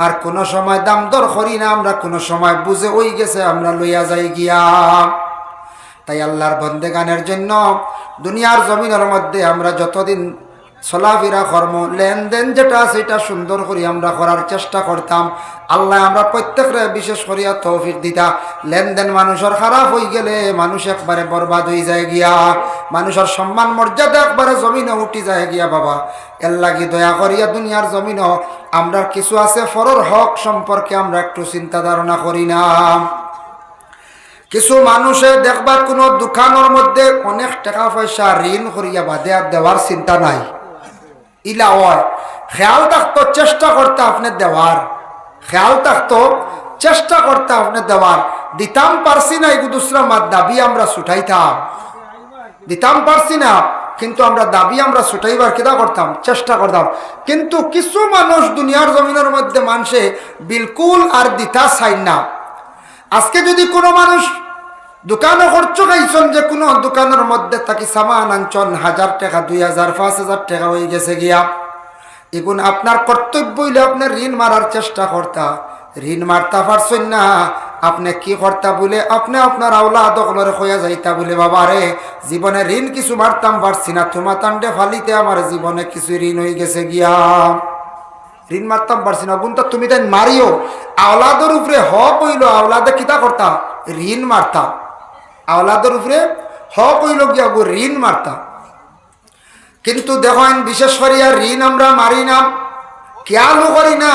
আর কোনো সময় দাম দর করি না, আমরা কোনো সময় বুঝে ওই গেছে আমরা লইয়া যাই গিয়া। তাই আল্লাহর বন্দেগানের জন্য দুনিয়ার জমিনের মধ্যে আমরা যতদিন চলাফেরা কর্ম লেনদেন যেটা আছে এটা সুন্দর করে আমরা করার চেষ্টা করতাম। আল্লাহ আমরা প্রত্যেকরে বিশেষ করিয়া তৌফিক দিতা। লেনদেন মানুষের খারাপ হয়ে গেলে মানুষ একবারে বরবাদ হয়ে যায় গিয়া, মানুষের সম্মান মর্যাদা একবারে জমিনে উঠি যায় গিয়া। বাবা এর লাগি দয়া করিয়া দুনিয়ার জমিনও আমরা কিছু আছে ফরর হক সম্পর্কে আমরা একটু চিন্তা ধারণা করি না। কিছু মানুষে দেখবার কোনো দোকানের মধ্যে অনেক টাকা পয়সা ঋণ করিয়া বাদে আর দেওয়ার চিন্তা নাই, ইলা হয় খেয়াল থাকতো চেষ্টা করতে আপনি দেওয়ার, খেয়াল থাকতো চেষ্টা করতে আপনি দেওয়ার। দিতাম পারছি না এগুলো দুসরা মার দাবি আমরা ছুটাইতাম, দিতাম পারছি না কিন্তু আমরা দাবি আমরা ছুটাইবার কেদা করতাম, চেষ্টা করতাম। কিন্তু কিছু মানুষ দুনিয়ার জমিনের মধ্যে মানুষে বিলকুল আর দিতা চাই না। আজকে যদি কোনো মানুষ দোকানে খরচ খাইছেন, যে কোনো দোকানের মধ্যে তাকে সামান আনছন 1000 টাকা 2000 5000 টাকা হয়ে গেছে গিয়া, এগুন আপনার কর্তব্য হইলে আপনার ঋণ মারার চেষ্টা করতা, ঋণ মারতা পারছেন না, আপনি কি করতা বলে আপনি আপনার আওলাদ সকলের হইয়া যাইতা বলে বাবা রে জীবনে ঋণ কিছু মারতাম পারছি না, তোমার তান্ডে ফালিতে আমার জীবনে কিছু ঋণ হয়ে গেছে গিয়া, ঋণ মারতাম পারছি না। বোনটা তুমি তাই মারিও, আওলাদের উপরে হক হইল, আওলাদে কিতা করতা ঋণ মারতা, আওলাদের উপরে হক হইল গিয়া গো ঋণ মারতা। কিন্তু দেখেন বিশেষ করিয়া ঋণ আমরা মারি না, খেয়ালও করি না,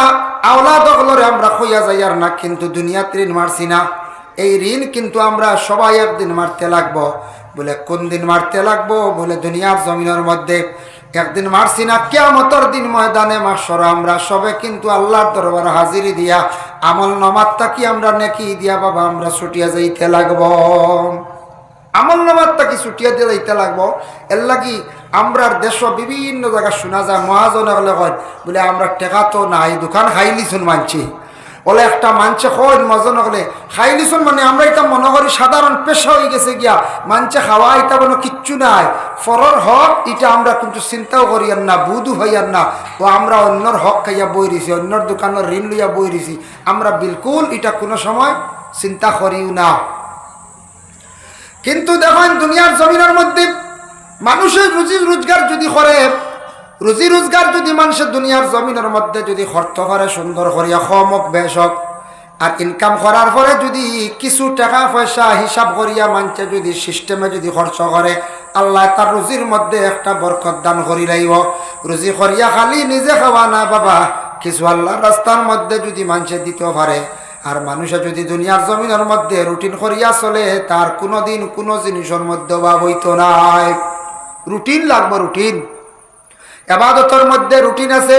আওলাদ সকলরে আমরা হইয়া যাই আর না, কিন্তু দুনিয়াতে ঋণ মারছি না। এই ঋণ কিন্তু আমরা সবাই একদিন মারতে লাগবো। বলে কোন দিন মারতে লাগবো? বলে দুনিয়ার জমিনের মধ্যে একদিন মারছি না, কিয়ামতের দিন ময়দানে মাহশরে আমরা সবে কিন্তু আল্লাহর দরবারে হাজিরি দিয়া আমল নামাতটা কি আমরা নেকি দিয়া বাবা আমরা ছুটিয়া যাইতে লাগবো, আমল নামাতটা কি ছুটিয়া দিয়ে যাইতে লাগবো। এর লাগি আমরার দেশ বিভিন্ন জায়গায় শোনা যায় মহাজনে হলে হয় বলে আমরা টেকা তো নাই, দোকান খাইলিছুন মানছি বলে একটা মানছে হয় মজন হলে খাইলিছুন, মানে আমরা এটা মনে করি সাধারণ পেশা হয়ে গেছে গিয়া, মানছে খাওয়া এটা কোনো কিচ্ছু নাই, ফরর হক এটা আমরা কিন্তু চিন্তাও করি আর না, বুধু হইয়ার না, ও আমরা অন্যর হক খাইয়া বই রয়েছি, অন্যর দোকানের ঋণ লইয়া বই রয়েছি, আমরা বিলকুল এটা কোনো সময় চিন্তা করিও না। কিন্তু দেখেন দুনিয়ার জমিনের মধ্যে মানুষের রুজি রোজগার যদি করে, রুজি রোজগার যদি মানুষের দুনিয়ার জমিনের মধ্যে যদি খরচ করে সুন্দর করিয়া কম হোক বেশ হোক, আর ইনকাম করার পরে যদি কিছু টাকা পয়সা হিসাব করিয়া মানুষে যদি সিস্টেমে যদি খরচ করে, আল্লাহ তার রুজির মধ্যে একটা বরকত দান করি লাইব। রুজি করিয়া খালি নিজে খাওয়া না বাবা, কিছু আল্লাহর রাস্তার মধ্যে যদি মানুষে দিতে পারে, আর মানুষে যদি দুনিয়ার জমিনের মধ্যে রুটিন করিয়া চলে, তার কোনোদিন কোনো জিনিসের মধ্যে অভাব হইতো নাই। রুটিন লাগবে, রুটিন ইবাদতের মধ্যে রুটিন আছে,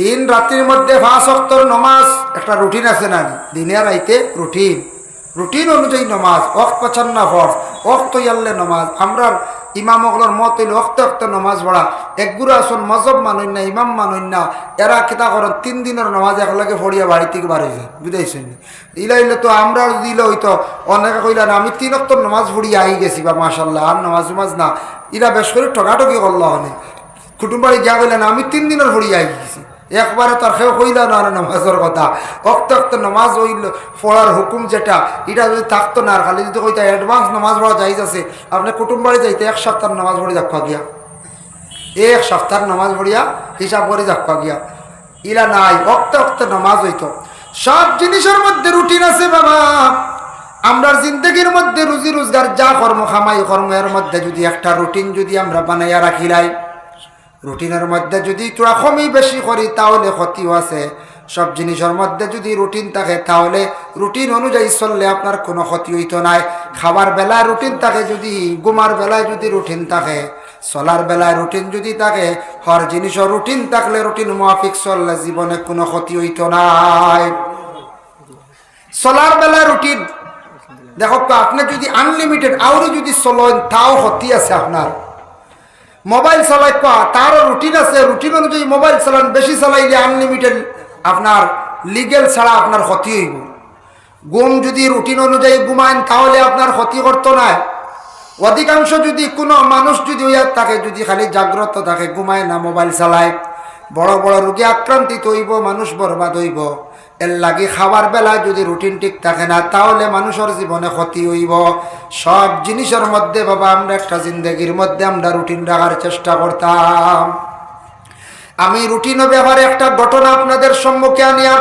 দিন রাত্রির মধ্যে 5 ওয়াক্তের নমাজ একটা রুটিন আছে না, দিনে রাইতে রুটিন, রুটিন অনুযায়ী নমাজ ওয়াক্ত পছন্দ না ফরজ ওয়াক্ত ইয়াল্লে নমাজ। আমরা ইমাম ওগুলোর মত হইলে ওক্তে ওক্তে নমাজ পড়া, একগুলো আসুন মজব মানুষ না, ইমাম মানুষ না, এরা কিতা করেন 3 দিনের নমাজ একলগে ফড়িয়া বাড়ি থেকে বাড়ি যায়, বুঝাইছেন? ইলাইলে তো আমরা দিলে হইতো অনেকে কইলা না আমি 3 ওয়াক্ত নমাজ পড়িয়া আই গেছি বা মাশাল্লাহ, আর নমাজ না, ইরা বেশ করে ঠকাঠকি করলো অনেক কুটুম বাড়ি গিয়া গেলেন আমি 3 দিনের ফড়িয়া আই গেছি, একবারে তার কেউ কইল না নামাজের কথা। অক্ত অক্ত নামাজ হইল পড়ার হুকুম যেটা, এটা যদি থাকতো না, আর খালি যদি কইতা অ্যাডভান্স নামাজ পড়া যাইজ আছে, আপনি কুটুম বাড়ি যাইতে এক সপ্তাহ নামাজ পড়ি যাক্কা গিয়া, এক সপ্তাহ নামাজ পড়িয়া হিসাব করে যাক্কা গিয়া। ইলা নাই, অক্ত অক্ত নামাজ হইতো। সব জিনিসের মধ্যে রুটিন আছে বাবা। আমরা জিন্দগির মধ্যে রুজি রোজগার যা কর্ম খামাই কর্ম, এর মধ্যে যদি একটা রুটিন যদি আমরা বানাইয়া রাখিলাই, রুটিনের মধ্যে যদি তোরা কমই বেশি করি তাহলে ক্ষতিও আছে। সব জিনিসের মধ্যে যদি রুটিন থাকে তাহলে রুটিন অনুযায়ী চললে আপনার কোনো ক্ষতি হইতো নাই। খাবার বেলায় রুটিন থাকে, যদি ঘুমার বেলায় যদি রুটিন থাকে, চলার বেলায় রুটিন যদি থাকে, হর জিনিসের রুটিন থাকলে রুটিন মাফিক চললে জীবনে কোনো ক্ষতি হইতো নাই। চলার বেলায় রুটিন দেখো, আপনি যদি আনলিমিটেড আউরে যদি চলেন তাও ক্ষতি আছে আপনার। মোবাইল চালাই তারও রুটিন আছে, রুটিন অনুযায়ী মোবাইল চালান, বেশি চালাইলে আনলিমিটেড আপনার লিগেল ছাড়া আপনার ক্ষতি হইব। ঘুম যদি রুটিন অনুযায়ী ঘুমাইন তাহলে আপনার ক্ষতি করতো না। অধিকাংশ যদি কোনো মানুষ যদি ওয়ার থাকে, যদি খালি জাগ্রত থাকে, ঘুমায় না, মোবাইল চালায়, বড় বড় রোগে আক্রান্তিত হইব, মানুষ বরবাদ হইব। এর লাগে খাবার বেলায় যদি রুটিন ঠিক থাকে না তাহলে মানুষের জীবনে ক্ষতি হইব। সব জিনিসের মধ্যে বাবা আমরা একটা জিন্দগির মধ্যে আমরা রুটিন রাখার চেষ্টা করতাম। আমি রুটিনের ব্যাপারে একটা ঘটনা আপনাদের সম্মুখে আনিয়া,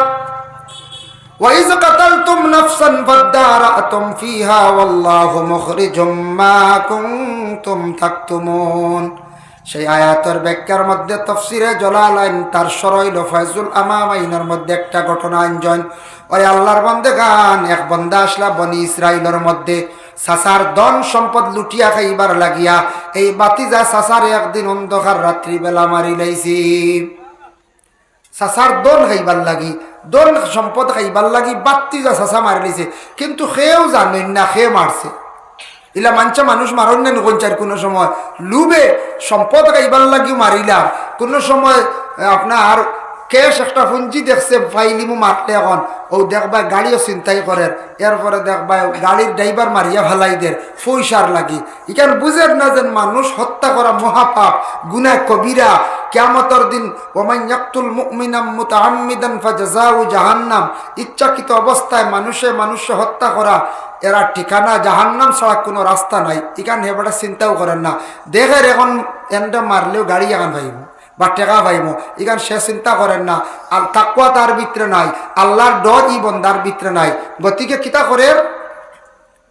وَإِذْ قَتَلْتُمْ نَفْسًا فَادَّارَأْتُمْ فِيهَا وَاللَّهُ مُخْرِجٌ مَا كُنْتُمْ تَكْتُمُونَ। সেই আয়াতের ব্যাখ্যার মধ্যে তাফসীরে জালালাইন তার সরাইল ফায়জুল আমামাইনের মধ্যে একটা ঘটনা আনজন। ওই আল্লাহর বান্দাগান, এক বান্দা আসলা বনি ইসরাইলের মধ্যে সাসার ধন সম্পদ লুটিয়া খাইবার লাগিয়া এই বাতিজা সাসার একদিন অন্ধকার রাত্রি বেলা মারি লাইছি। সাসার দন খাইবার লাগি, দন সম্পদ খাইবার লাগি বাতিজা সাসা মারি লাইছে, কিন্তু সেও জানেন না সে মারছে। ইলা মানছে মানুষ মারণ না নকঞ্চার, কোনো সময় লুবে সম্পদ খাইবার লাগি মারিলাম, কোনো সময় আপনার ক্যাশ একটা পুঞ্জি দেখছে ফাইলিমু মারলে এখন ও দেখবা গাড়িও চিন্তাই করেন, এরপরে দেখবা গাড়ির ড্রাইভার মারিয়া ফেলাই দের পয়সার লাগি। এখানে বুঝেন না যে মানুষ হত্যা করা মহাপাপ, গুনাহ কবিরা। কিয়ামতের দিন ওমান ইয়াকতুল মুমিনাম মুতাআম্মিদান ফাজাযাউ জাহান্নাম, ইচ্ছাকৃত অবস্থায় মানুষে হত্যা করা, এরা ঠিকানা জাহান্নাম ছাড়া কোনো রাস্তা নাই। এখানে হেবাটা চিন্তাও করেন না, দেখেন এখন এনটা মারলেও গাড়ি এখন পাইব বা টেকা পাইব, এখানে সে চিন্তা করেন না। আর তাকওয়া তার ভিতরে নাই, আল্লাহর ডর ই বন্দার ভিতরে নাই। গতিকে কিতা করে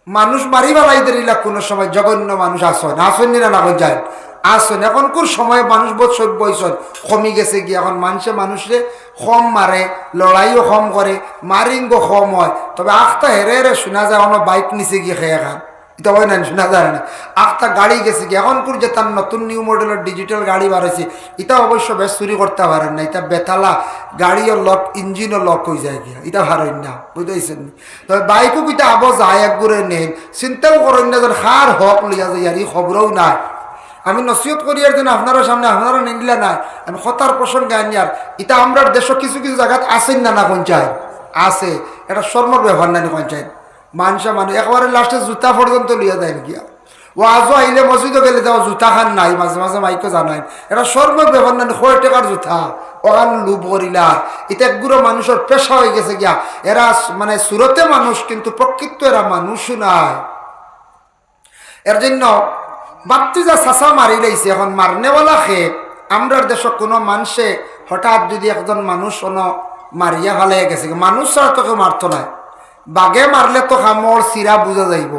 মানুষ মারি বেলাইদের ইলা কোনো সময় জঘন্য মানুষ আসেন, আসেননি না না যায় আসেন। এখনকার সময় মানুষ বোধ সভ্য হয়েছেন, কমি গেছে কি, এখন মানুষে কম মারে, লড়াইও কম করে, মারিঙ্গো কম হয়। তবে আখটা হেরে হেরে শোনা যায় অন্য বাইক নিচে গিয়ে খেয়ে খান, এটা হয় না, শোনা যায় না। আখটা গাড়ি গেছে কি, এখনকার যে তার নতুন নিউ মডেলের ডিজিটাল গাড়ি বাড়াইছে, এটা অবশ্য বেশ চুরি করতে পারেন না। এটা বেতালা গাড়িও লক, ইঞ্জিনও লক হয়ে যায় গিয়া, এটা হারেন না, বুঝতেছেন। তবে বাইকও কিটা আবো যায় এক করে নেন, চিন্তাও করেন না যেন হার হক লইয়া যায়, আর এই খবরও নাই। আমি নসিহত করি আর যেন আপনারা সামনে আপনারা নিলা নাই, আমি কথার প্রসঙ্গে আনি। আর এটা আমরা দেশ কিছু কিছু জায়গাত আসেন না, না পঞ্চায়েত আছে, এটা শর্মর ব্যবহার নাই পঞ্চায়েত। মানুষ একবারে লাস্টে জুতা পর্যন্ত লিয়া যায় নাকি, ও আজও আইলে মসজিদও গেলে যাও জুতা খান নাই, মাঝে মাঝে মাইকও জানাই, এটা শর্মর ব্যবহার নাই। 100 টাকার জুতা ওখান লুপ করিলা, এটা একগুলো মানুষের পেশা হয়ে গেছে গিয়া। এরা মানে সুরতে মানুষ, কিন্তু প্রকৃত এরা মানুষও নাই। এর জন্য বাপ্তিজা চাচা মারি লাইছে। এখন মারনেওয়ালা খে আমরার দেশ কোনো মানুষে হঠাৎ যদি একজন মানুষ মারিয়া ফেলে গেছে, মানুষ ছাড়া তোকে মারতো নাই। বাঘে মারলে তো খামর চিরা বুঝা যাইব,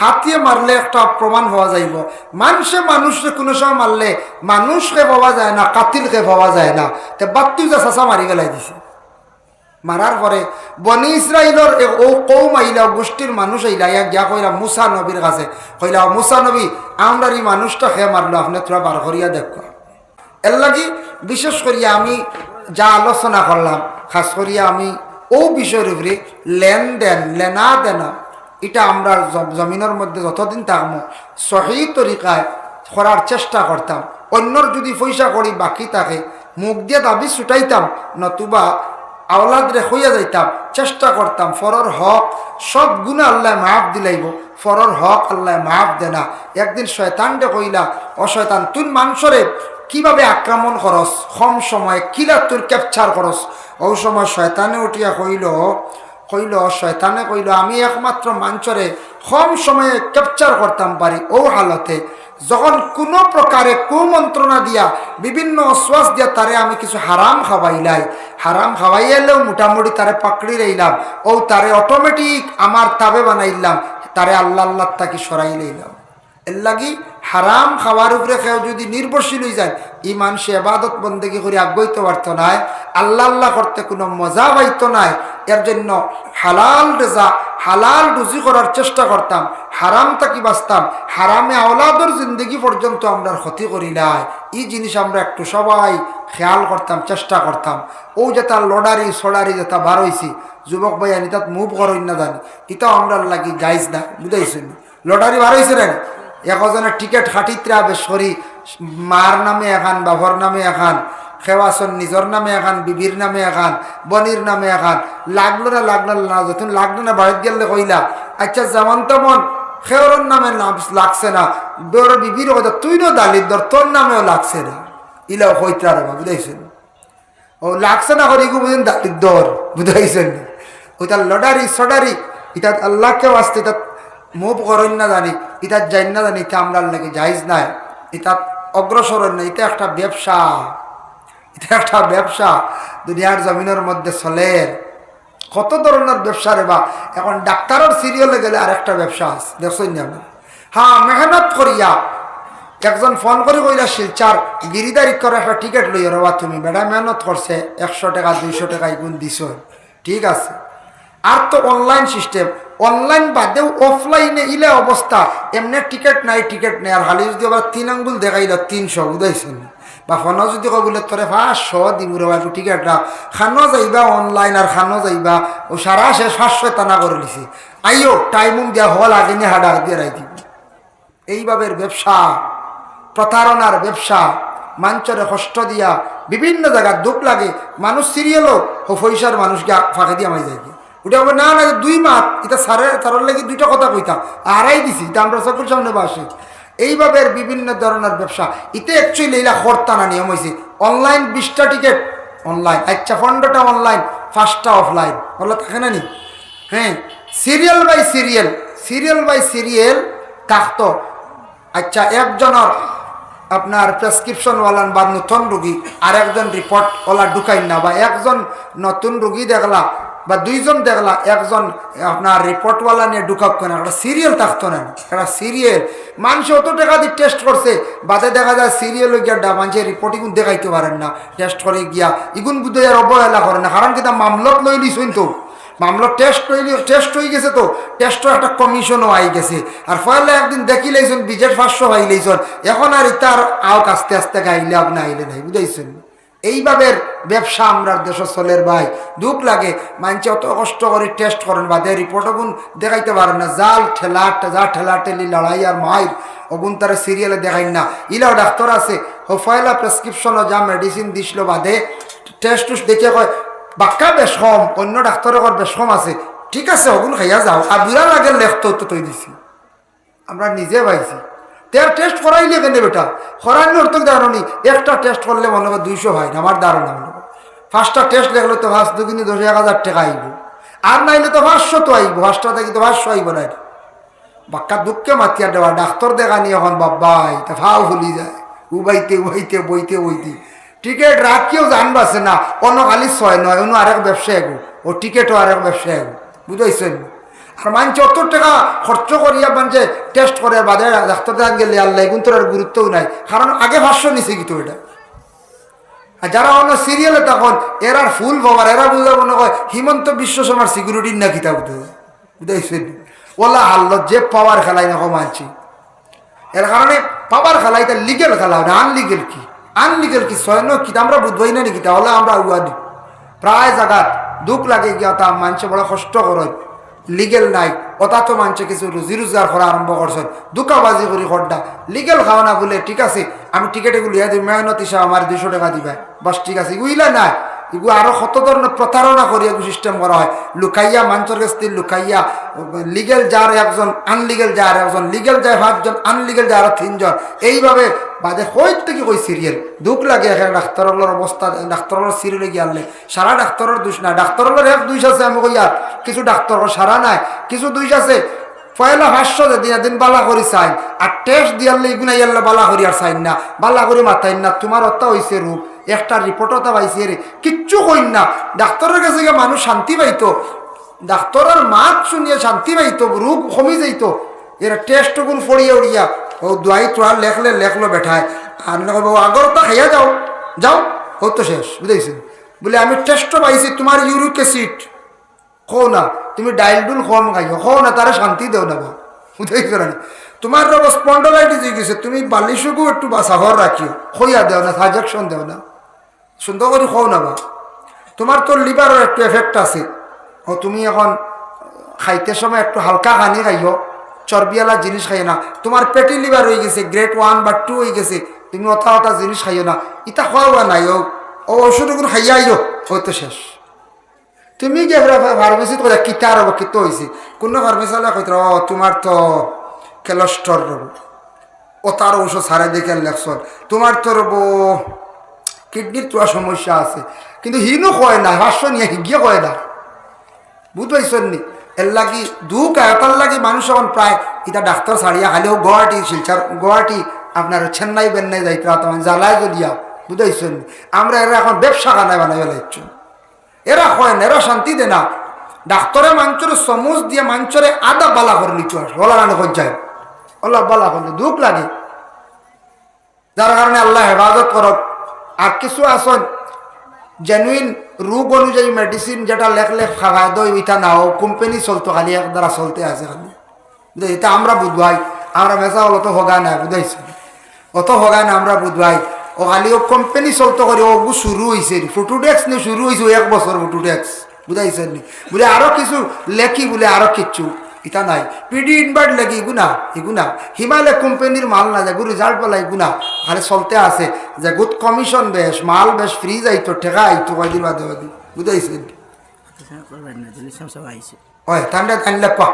হাতিয়ে মারলে একটা প্রমাণ পাওয়া যাইব। মানুষে কোনো সময় মারলে মানুষকে পাওয়া যায় না, কাতিলকে পাওয়া যায় না। তো বাপ্তিজা চাচা মারি ফেলাই দিছে। মারার পরে বনি ইসরাইলের ও কৌম আইলা, গোষ্ঠীর মানুষ আইলা, গিয়া কইলা মুসা নবীর কাছে, কইলা মুসা নবী আমরা এই মানুষটা খেয়ে মারলো, আপনি তোরা বার করিয়া দেখো। এর লাগি বিশেষ করিয়া আমি যা আলোচনা করলাম, খাস করিয়া আমি ও বিষয়ের উপরে লেনদেন লেনা দেনা, এটা আমরা জমিনের মধ্যে যতদিন থাকবো সহি তরিকায় করার চেষ্টা করতাম। অন্যর যদি পয়সা করি বাকি থাকে মুখ দিয়ে দাবি ছুটাইতাম, নতুবা আওলাদ রে হইয়া যাইতাম, চেষ্টা করতাম। ফরর হক সব গুণা আল্লাহ মাফ দিলাইব, ফরর হক আল্লাহ মাফ দেনা। একদিন শয়তান রে কইলা, ও শয়তান তুই মানুষরে কিভাবে আক্রমণ খরচ কম সময়ে কিলা তোর ক্যাপচার খরচ ওই সময় শয়তানে উঠিয়া কইল শয়তানে কইল আমি একমাত্র মঞ্চরে কম সময়ে ক্যাপচার করতাম পারি ও হালতে যখন কোনো প্রকারে কুমন্ত্রণা দিয়া বিভিন্ন অশ্বাস দিয়া তারে আমি কিছু হারাম খাওয়াইলাই হারাম খাওয়াইলেও মোটামুটি তারে পাকড়ি রইলাম ও তারে অটোমেটিক আমার তাবে বানাইলাম তারে আল্লাহ আল্লাহ তাকে সরাই লইলাম এর লাগি হারাম খাওয়ার উপরে কেউ যদি নির্ভরশীল হয়ে যায় ইমান সে আবাদত বন্দেগী করে আগ্রহিত পারত নাই আল্লাহ আল্লাহ করতে কোনো মজা পাইতো নাই এর জন্য হালাল রেজা হালাল রুজি করার চেষ্টা করতাম হারাম তাকি বাঁচতাম হারামে আওলাদর জিন্দগি পর্যন্ত আমরা ক্ষতি করি নাই এই জিনিস আমরা একটু সবাই খেয়াল করতাম চেষ্টা করতাম ও যেটা লড়ারি সড়ারি যেটা বার হয়েছি যুবক ভাই আনি তাত মুভ করই না জানি এটাও আমরা লাগি গাইজ না বুঝাইছেন লটারি বার হয়েছে রে একজনের টিকিট খাটিত্রা বেশরি মার নামে এখান বাবর নামে এখান খেওয়াছন নিজর নামে এখান বিবির নামে এখান বনির নামে এখান লাগলো না যখন লাগলো না বাড়িতে গেলে কইলা আচ্ছা যেমন তেমন খেওরর নামে নাম লাগছে না তোর বিবির কথা তুই নো দালির দর তোর নামেও লাগছে না ইলাও হইত্রা রে বুঝাইছেন ও লাগছে না করি বুঝেন দালির দর বুঝাইছেন ওইটা লটারি সটারি এটা আল্লাহকেও আসতে এটা মুভ করেন না জানি এটা যাই না জানি এটা আমরা নাকি যাইজ নাই এটা অগ্রসর না এটা একটা ব্যবসা দুনিয়ার জমিনের মধ্যে চলে কত ধরনের ব্যবসা রে বা এখন ডাক্তারের সিরিয়ালে গেলে আর একটা ব্যবসা আছে দেখছেন না হ্যাঁ মেহনত করিয়া একজন ফোন করে কইলা শিলচার গিরিদারি করে একটা টিকিট লইয়া রবা তুমি বেড়া মেহনত করছে 100 টাকা 200 টাকা এগুন দিছ ঠিক আছে আর তো অনলাইন সিস্টেম অনলাইন বাদেও অফলাইনে ইলে অবস্থা এমনি টিকিট নাই আর হালি যদি আবার 3 আঙ্গুল দেখাইল 300 বুঝাইছেন বা ফোনও যদি কবলে তোরে 500 দিব রেবা টিকিটটা খানো যাইবা অনলাইন আর খানো যাইবা ও সারা শেষ 500 টানা করে লিছি আইও টাইমুম দিয়া হল আগে নিয়ে হাডা দিয়ে রাই দিব এইভাবে ব্যবসা প্রতারণার ব্যবসা মাঞ্চরে কষ্ট দিয়া বিভিন্ন জায়গায় দুঃখ লাগে মানুষ সিরিয়ালও পয়সার মানুষকে ফাঁকে দিয়ে আমায় যায় ওটা হবে না 2 মাস এটা সারের লাগে 2টা কথা কইতাম আড়াই দিছি এটা আমরা চকুর সামনে বাসি এইভাবে বিভিন্ন ধরনের ব্যবসা এতে অ্যাকচুয়ালি এলা হরতানা নিয়ম হয়েছে অনলাইন 20টা টিকিট অনলাইন আচ্ছা 15টা অনলাইন 5টা অফলাইন বলা থাকে না নি হ্যাঁ সিরিয়াল বাই সিরিয়াল থাকতো আচ্ছা একজনের আপনার প্রেসক্রিপশনওয়ালান বা নতুন রুগী আর একজন রিপোর্টওয়ালা ঢুকাই না বা একজন নতুন রুগী দেখলা বা 2 জন দেখলা একজন আপনার রিপোর্টওয়ালা নিয়ে ঢুকাক কেন একটা সিরিয়াল থাকতো না একটা সিরিয়াল মানুষ অত টাকা দিয়ে টেস্ট করছে বাদে দেখা যায় সিরিয়াল গিয়া মানুষের রিপোর্ট ইগুন দেখাইতে পারেন না টেস্ট করে গিয়া ইগুন বুধ আর অবহেলা করে না কারণ কিন্তু মামলত লই লিছুন তো মামলা টেস্ট হয়ে গেছে তো টেস্টও একটা কমিশনও আই গেছে আর ফলে একদিন দেখি লাইছেন বিজেট 500 ভাই লাইছেন এখন আর ইতার আওক আস্তে আস্তে গাইলে আপনি আইলে নাই বুঝাইছেন এইভাবে ব্যবসা আমরা দেশ চলের ভাই দুঃখ লাগে মানুষে অত কষ্ট করে টেস্ট করেন বাদে রিপোর্ট ওগুন দেখাইতে পারেন না যা ঠেলি লড়াই আর মায়ের ওগুন তারা সিরিয়ালে দেখাই না ইলাও ডাক্তার আছে ও ফয়লা প্রেসক্রিপশনও যা মেডিসিন দিছিল বাদে টেস্ট দেখে কয় বাক্কা বেশ কম অন্য ডাক্তারের বেশ কম আছে ঠিক আছে ওগুন খাইয়া যাও আর বুড়া লাগে লেখতো তো তৈ দিছি আমরা নিজে পাইছি তার টেস্ট করাইলে কেন বেটা করাইলে ওর তো দাঁড়ানি একটা টেস্ট করলে মনে হয় 200 হয় না আমার ধারণা মনে হয় 5টা টেস্ট দেখলে তো 2 10,000 টাকা আইব আর নাইলে তো 500 তো আইব 5টা দেখি তো 500 আইব না বাক্কা দুঃখে মাতিয়া দেওয়া ডাক্তার দেখানি এখন বাবাই তা ফাও ভুলি যায় উবাইতে বইতে টিকিট রাখিও জানবাছে না অন্য খালি 6 নয় অন্য আরেক ব্যবসায় ও টিকিটও আরেক ব্যবসায় বুঝাইছেন আর মানুষ অত টাকা খরচ করিয়া মানুষে টেস্ট করে বাদে ডাক্তার দেখান গেলে আল্লাহ এগুন তোর আর গুরুত্বও নাই কারণ আগে 500 নিছে কিন্তু এটা আর যারা অন্য সিরিয়ালে তখন এরা ফুল পাওয়ার এরা বুঝা মনে হয় হিমন্ত বিশ্ব শর্মার সিকিউরিটির না কিতাব বুঝাইছেন ওলা আল্লাহ যে পাওয়ার খেলাই না মানছি এর কারণে পাওয়ার খেলা এটা লিগেল খেলা না আনলিগেল কি সয়ন কি আমরা বুঝবাই না নাকি তাহলে আমরা উয়াদি প্রায় জায়গা দুঃখ লাগে গিয়া তা মানুষে বড় কষ্ট করে লিগেল নাই ওটা তো মানুষে কিছু রুজি রোজগার করা আরম্ভ করছে দুকাবাজি করি খড্ডা লিগেল খাওয়া না বলে ঠিক আছে আমি টিকিট এগুলো লিয়া দিই মেহনত হিসাবে আমার 200 টাকা দিবা বাস ঠিক আছে উইলা নাই এগুলো আরো কত ধরনের প্রতারণা করে এগুলো সিস্টেম করা হয়, লুকাইয়া মানুষের কাছ থেকে লুকাইয়া, লিগেল যার একজন, আনলিগেল যার একজন, লিগেল যায় 5 জন, আনলিগেল যায় আরো 3 জন, এইভাবে বাদে কই থেকে কই সিরিয়াল দুঃখ লাগে। এখানে ডাক্তারের অবস্থা, ডাক্তারের সিরিয়ালে গিয়ে আনলে সারা ডাক্তারের দোষ নাই, ডাক্তারের এক দোষ আছে, আমি কই আর কিছু ডাক্তার সারা নাই, কিছু দোষ আছে। পয়লা 500 দিন দিন বালা করি চাই, আর টেস্ট দিয়ালে এগুলো ইয়ালে বালা করি আর চাই না, বালা করি মাথায় না, তোমার অত্তা হয়েছে রূপ, একটা রিপোর্টও পাইছে রে, কিচ্ছু কই না। ডাক্তারের কাছে গিয়ে মানুষ শান্তি পাইতো, ডাক্তারের মাত শুনিয়ে শান্তি পাইতো, রোগ কমি যাইত। এরা টেস্টগুলো পড়িয়ে উড়িয়া ও দোয়াই তোয়ার লেখলো বেঠায়, আর আগরটা খাইয়া যাও যাও, ও তো শেষ, বুঝাইছেন? বলে আমি টেস্টও পাইছি, তোমার ইউরিক অ্যাসিড খো না, তুমি ডাইলডুল কম খাইও, খো না, তারা শান্তি দেও না বা, বুঝাইছ না? তোমার রোগ স্পন্ডলাইটিস হয়ে গেছে, তুমি বালিশকু একটু বাসাঘর রাখিও, খইয়া দেও না, সাজেকশন দেও না, সুন্দর করে খো না বা। তোমার তো লিভারের একটু এফেক্ট আছে, ও তুমি এখন খাইতে সময় একটু হালকা খানি খাইও, চর্বিওয়ালা জিনিস খাইও না, তোমার পেটি লিভার হয়ে গেছে, গ্রেড 1 বা 2 হয়ে গেছে, তুমি অথা জিনিস খাইও না, ইটা খাওয়া নাই, ও ওষুধগুলো খাইয়া আইও, হয়তো শেষ। তুমি যে ফার্মেসিত কথা কিতার হবো, কিত হয়েছে, কোনো ফার্মেসিওয়ালা কইতে ও তোমার তো ক্যালস্ট্রল রব, ও তার ঔষধ সারা দেখে লেখছন, তোমার তো রব কিডনির তোমার সমস্যা আছে, কিন্তু হিনও কয় না, হাস্য নিয়ে হিগিয়ে কয় না, বুঝ পাইছেন নি? এর লাগি দুঃখ এটার লাগি মানুষ এখন প্রায় এটা ডাক্তার ছাড়িয়া খালেও গুয়াহাটি, শিলচর, গুয়াহাটি আপনার চেন্নাই বেন্নাই যাইতে তখন জ্বালায় জ্বলিয়া, বুঝাইছেন? আমরা এরা এখন ব্যবসা খানায় বানাই ফেলাইছ, এরা হয় না, এরা শান্তি দে না। ডাক্তারে মাঞ্চরে সমুজ দিয়ে মাঞ্চরে আদা বালা করে নিচু আস, ওলা রানে যায়, ওলা বালা করলে দুঃখ লাগে, যার কারণে আল্লাহ হেফাজত করক। আর কিছু আসন জেনুইন রোগ অনুযায়ী মেডিসিন যেটা লেখলে খাওয়ায় দই ওইটা নাও, কোম্পানি চলতো খালি এক দ্বারা চলতে আছে খালি, এটা আমরা বুধবাই, আমরা মেসা হল তো হগা নাই, বুঝাইছি? অত হগা না আমরা বুধবাই, ও খালি ও কোম্পানি চলতো করি, ওগু শুরু হয়েছে, ফটোডেক্স নিয়ে শুরু হয়েছে 1 বছর ফটোডেক্স, বুঝাইছেন নি? বলে আরো কিছু লেখি, বলে আরো কিচ্ছু এটা নাই, পিডি ইনভার্ট লেগে এগুনা হিমালয় কোম্পানির মাল না, যে রেজাল্ট বলা এগুনা খালি চলতে আছে, যে গুড কমিশন বেশ, মাল বেশ ফ্রি যাইতো, ঠেকা আইতো কয়দিন বাদে বাদে, বুঝাইছেন? ওই ঠান্ডা টানলে পা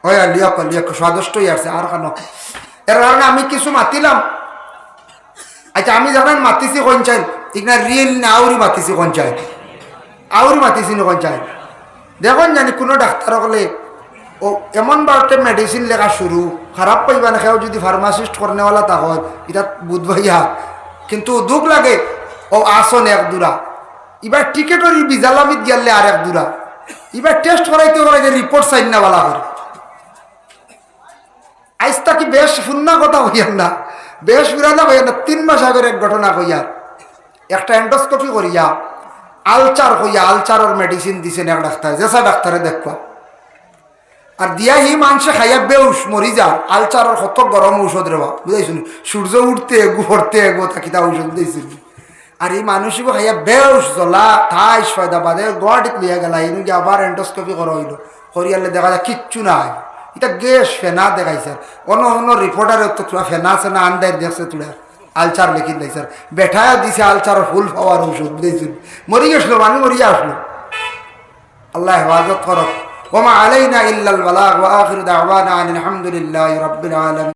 ওই লিয়া সদস্যই আছে আর কেন, এর কারণে আমি কিছু মাতিলাম। আচ্ছা আমি যখন মাতিছি কঞ্চায়েত, এখানে রিয়েল না আউরি মাতিছি কঞ্চায়েত, আউরি মাতিছি না কঞ্চায়েত, দেখুন জানি কোনো ডাক্তার হলে ও এমন বারোটা মেডিসিন লেখা শুরু, খারাপ পাইবা না, কেউ যদি ফার্মাসিস্ট করনেওয়ালা তা হয় এটা বুধবাইয়া, কিন্তু দুঃখ লাগে ও আসন 1-2, এবার টিকেটের বিজালামিত গেলে আর 1-2, এবার টেস্ট করাইতে রিপোর্ট সাইন না বলা হয়। আজ তাকে বেশ শুননা কথা হইয়ার না, বেশ বিরানা হইয়ার না, 3 মাস আগের এক ঘটনা হইয়ার, একটা এন্ডোস্কোপি করিয়া আলচার হইয়া, আলচারের মেডিসিন দিছেন এক ডাক্তার, যেসা ডাক্তারে দেখবা, আর দিয়া হি মানুষে খাইয়া বেউস মরি যা, আলচারের কত গরম ঔষধ রেবা, বুঝাইছিল? সূর্য উঠতে এগু পড়তে এগো তাকিতা ঔষধ দিয়েছিল, আর এই মানুষকে খাইয়া বেউস জ্বলা ঠাইস ফয়দা বাদে গুয়াহাটিত লিয়া গেলা, এনুকে আবার এন্ডোস্কোপি করা হইল, করিয়ালে দেখা যায় কিচ্ছু নাই, এটা গ্যাস ফেনা দেখাইছে, অন্য রিপোর্টারে তো তোরা ফেনা আছে না আন্দার দেখছে, তোরা আলচার লিখি দিয়েছে, বেঠায়া দিছে আলচারের ফুল পাওয়ার ঔষধ, বুঝেছিল? মরি গেছিল, মানুষ মরিয়া আসলো। আল্লাহ হেফাজত করক। ওমা আলাইনা ইল্লাল বালাগ ওয়া আখিরু দাওয়ানা আনিল হামদুলিল্লাহি রাব্বিল আলামিন।